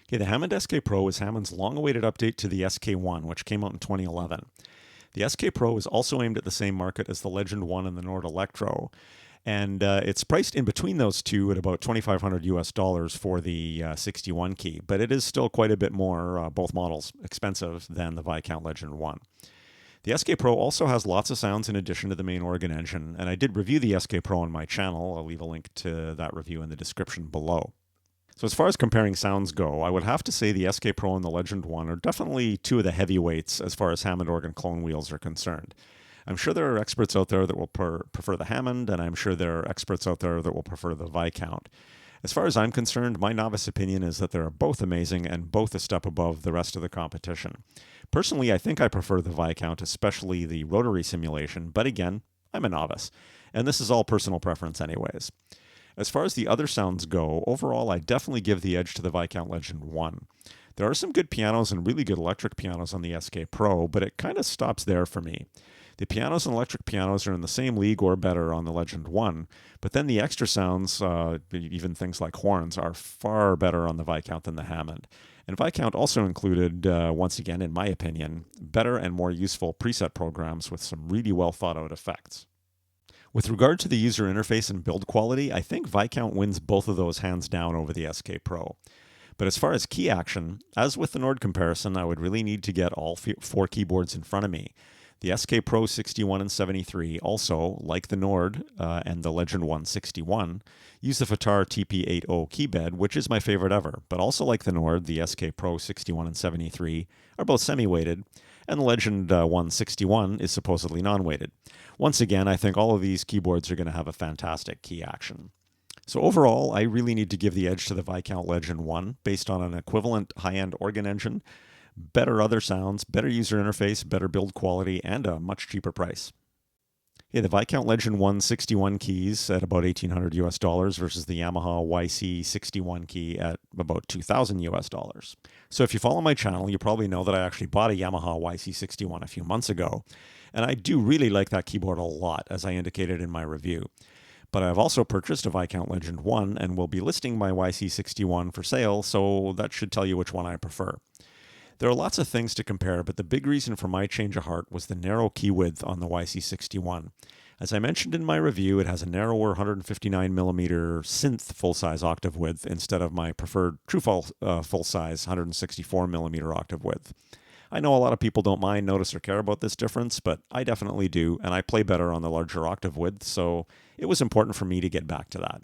Okay, the Hammond SK Pro is Hammond's long-awaited update to the SK1, which came out in 2011. The SK Pro is also aimed at the same market as the Legend One and the Nord Electro, and it's priced in between those two at about $2,500 US dollars for the 61 key, but it is still quite a bit more, both models, expensive than the Viscount Legend One. The SK Pro also has lots of sounds in addition to the main organ engine, and I did review the SK Pro on my channel. I'll leave a link to that review in the description below. So as far as comparing sounds go, I would have to say the SK Pro and the Legend One are definitely two of the heavyweights as far as Hammond organ clone wheels are concerned. I'm sure there are experts out there that will prefer the Hammond, and I'm sure there are experts out there that will prefer the Viscount. As far as I'm concerned, my novice opinion is that they're both amazing and both a step above the rest of the competition. Personally, I think I prefer the Viscount, especially the rotary simulation, but again, I'm a novice, and this is all personal preference anyways. As far as the other sounds go, overall I definitely give the edge to the Viscount Legend One. There are some good pianos and really good electric pianos on the SK Pro, but it kind of stops there for me. The pianos and electric pianos are in the same league or better on the Legend One, but then the extra sounds, even things like horns, are far better on the Viscount than the Hammond. And Viscount also included, once again, in my opinion, better and more useful preset programs with some really well thought out effects. With regard to the user interface and build quality, I think Viscount wins both of those hands down over the SK Pro. But as far as key action, as with the Nord comparison, I would really need to get all four keyboards in front of me. The SK Pro 61 and 73 also, like the Nord and the Legend One 61, use the FATAR TP80 keybed, which is my favorite ever. But also like the Nord, the SK Pro 61 and 73 are both semi-weighted, and the Legend One 61 is supposedly non-weighted. Once again, I think all of these keyboards are going to have a fantastic key action. So overall, I really need to give the edge to the Viscount Legend One based on an equivalent high-end organ engine, better other sounds, better user interface, better build quality, and a much cheaper price. Yeah, the Viscount Legend One 61 keys at about $1,800 US dollars versus the Yamaha YC-61 key at about $2,000 US dollars. So if you follow my channel, you probably know that I actually bought a Yamaha YC-61 a few months ago, and I do really like that keyboard a lot, as I indicated in my review. But I've also purchased a Viscount Legend One and will be listing my YC-61 for sale, so that should tell you which one I prefer. There are lots of things to compare, but the big reason for my change of heart was the narrow key width on the YC-61. As I mentioned in my review, it has a narrower 159mm synth full-size octave width instead of my preferred true full-size 164mm octave width. I know a lot of people don't mind, notice, or care about this difference, but I definitely do, and I play better on the larger octave width, so it was important for me to get back to that.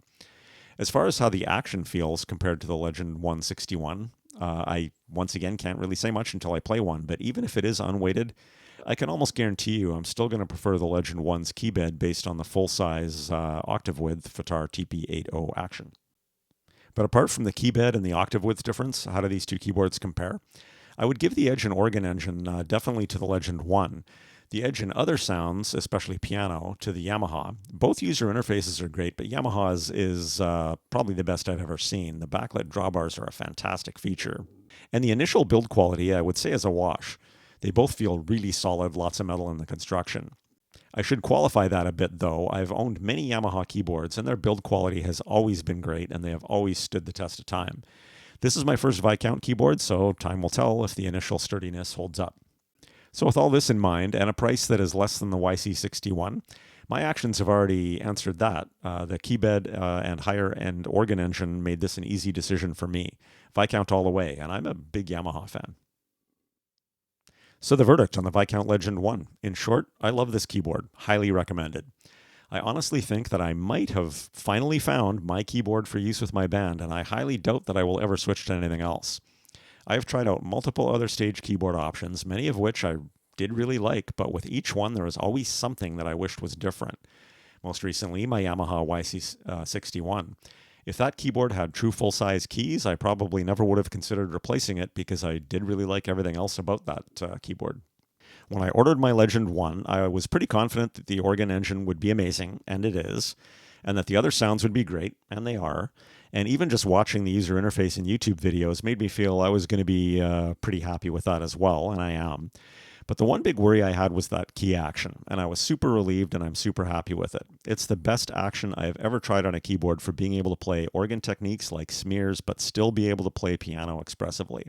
As far as how the action feels compared to the Legend One 61, I, once again, can't really say much until I play one, but even if it is unweighted, I can almost guarantee you I'm still going to prefer the Legend One's keybed based on the full-size octave width FATAR TP80 action. But apart from the keybed and the octave width difference, how do these two keyboards compare? I would give the edge in organ engine definitely to the Legend One. The edge in other sounds, especially piano, to the Yamaha. Both user interfaces are great, but Yamaha's is probably the best I've ever seen. The backlit drawbars are a fantastic feature. And the initial build quality, I would say, is a wash. They both feel really solid, lots of metal in the construction. I should qualify that a bit, though. I've owned many Yamaha keyboards, and their build quality has always been great, and they have always stood the test of time. This is my first Viscount keyboard, so time will tell if the initial sturdiness holds up. So with all this in mind, and a price that is less than the YC-61, my actions have already answered that. The keybed and higher-end organ engine made this an easy decision for me. Viscount all the way, and I'm a big Yamaha fan. So the verdict on the Viscount Legend One. In short, I love this keyboard. Highly recommended. I honestly think that I might have finally found my keyboard for use with my band, and I highly doubt that I will ever switch to anything else. I have tried out multiple other stage keyboard options, many of which I did really like, but with each one there was always something that I wished was different. Most recently, my Yamaha YC-61. If that keyboard had true full-size keys, I probably never would have considered replacing it because I did really like everything else about that keyboard. When I ordered my Legend One, I was pretty confident that the organ engine would be amazing, and it is, and that the other sounds would be great, and they are. And even just watching the user interface in YouTube videos made me feel I was going to be pretty happy with that as well, and I am. But the one big worry I had was that key action, and I was super relieved and I'm super happy with it. It's the best action I have ever tried on a keyboard for being able to play organ techniques like smears, but still be able to play piano expressively.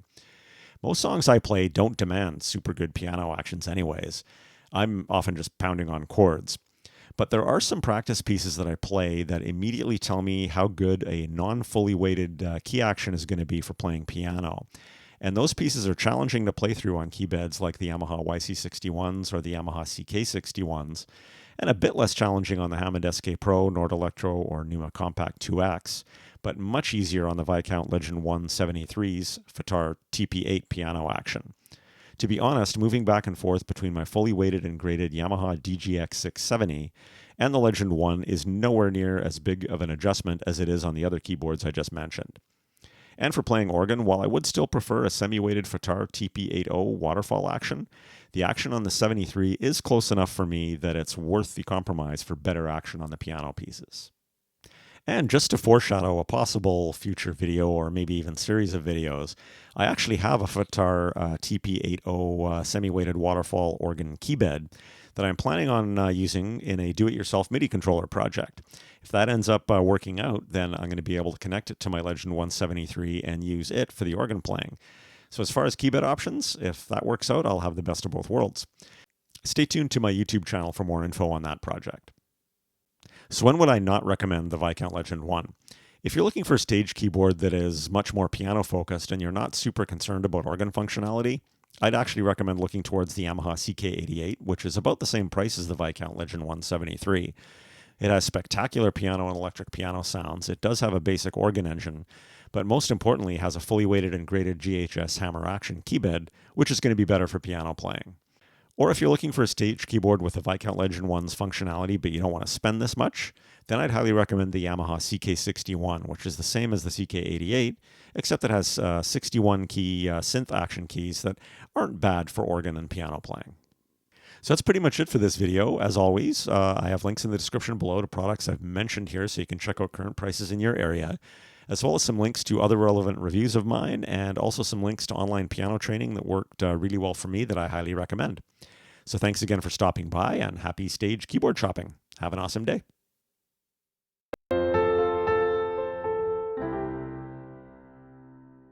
Most songs I play don't demand super good piano actions anyways. I'm often just pounding on chords. But there are some practice pieces that I play that immediately tell me how good a non-fully weighted key action is going to be for playing piano. And those pieces are challenging to play through on keybeds like the Yamaha YC-61s or the Yamaha CK-61s, and a bit less challenging on the Hammond SK Pro, Nord Electro, or Numa Compact 2X, but much easier on the Viscount Legend One 73's Fatar TP8 piano action. To be honest, moving back and forth between my fully weighted and graded Yamaha DGX 670 and the Legend One is nowhere near as big of an adjustment as it is on the other keyboards I just mentioned. And for playing organ, while I would still prefer a semi-weighted Fatar TP80 waterfall action, the action on the 73 is close enough for me that it's worth the compromise for better action on the piano pieces. And just to foreshadow a possible future video or maybe even series of videos, I actually have a Fatar TP80 semi-weighted waterfall organ keybed that I'm planning on using in a do-it-yourself MIDI controller project. If that ends up working out, then I'm going to be able to connect it to my Legend 173 and use it for the organ playing. So as far as keybed options, if that works out, I'll have the best of both worlds. Stay tuned to my YouTube channel for more info on that project. So when would I not recommend the Viscount Legend One? If you're looking for a stage keyboard that is much more piano-focused and you're not super concerned about organ functionality, I'd actually recommend looking towards the Yamaha CK88, which is about the same price as the Viscount Legend 173. It has spectacular piano and electric piano sounds. It does have a basic organ engine, but most importantly has a fully weighted and graded GHS hammer action keybed, which is going to be better for piano playing. Or if you're looking for a stage keyboard with the Viscount Legend 1's functionality, but you don't want to spend this much, then I'd highly recommend the Yamaha CK-61, which is the same as the CK-88, except it has 61 key synth action keys that aren't bad for organ and piano playing. So that's pretty much it for this video. As always, I have links in the description below to products I've mentioned here so you can check out current prices in your area, as well as some links to other relevant reviews of mine, and also some links to online piano training that worked really well for me that I highly recommend. So thanks again for stopping by, and happy stage keyboard shopping. Have an awesome day.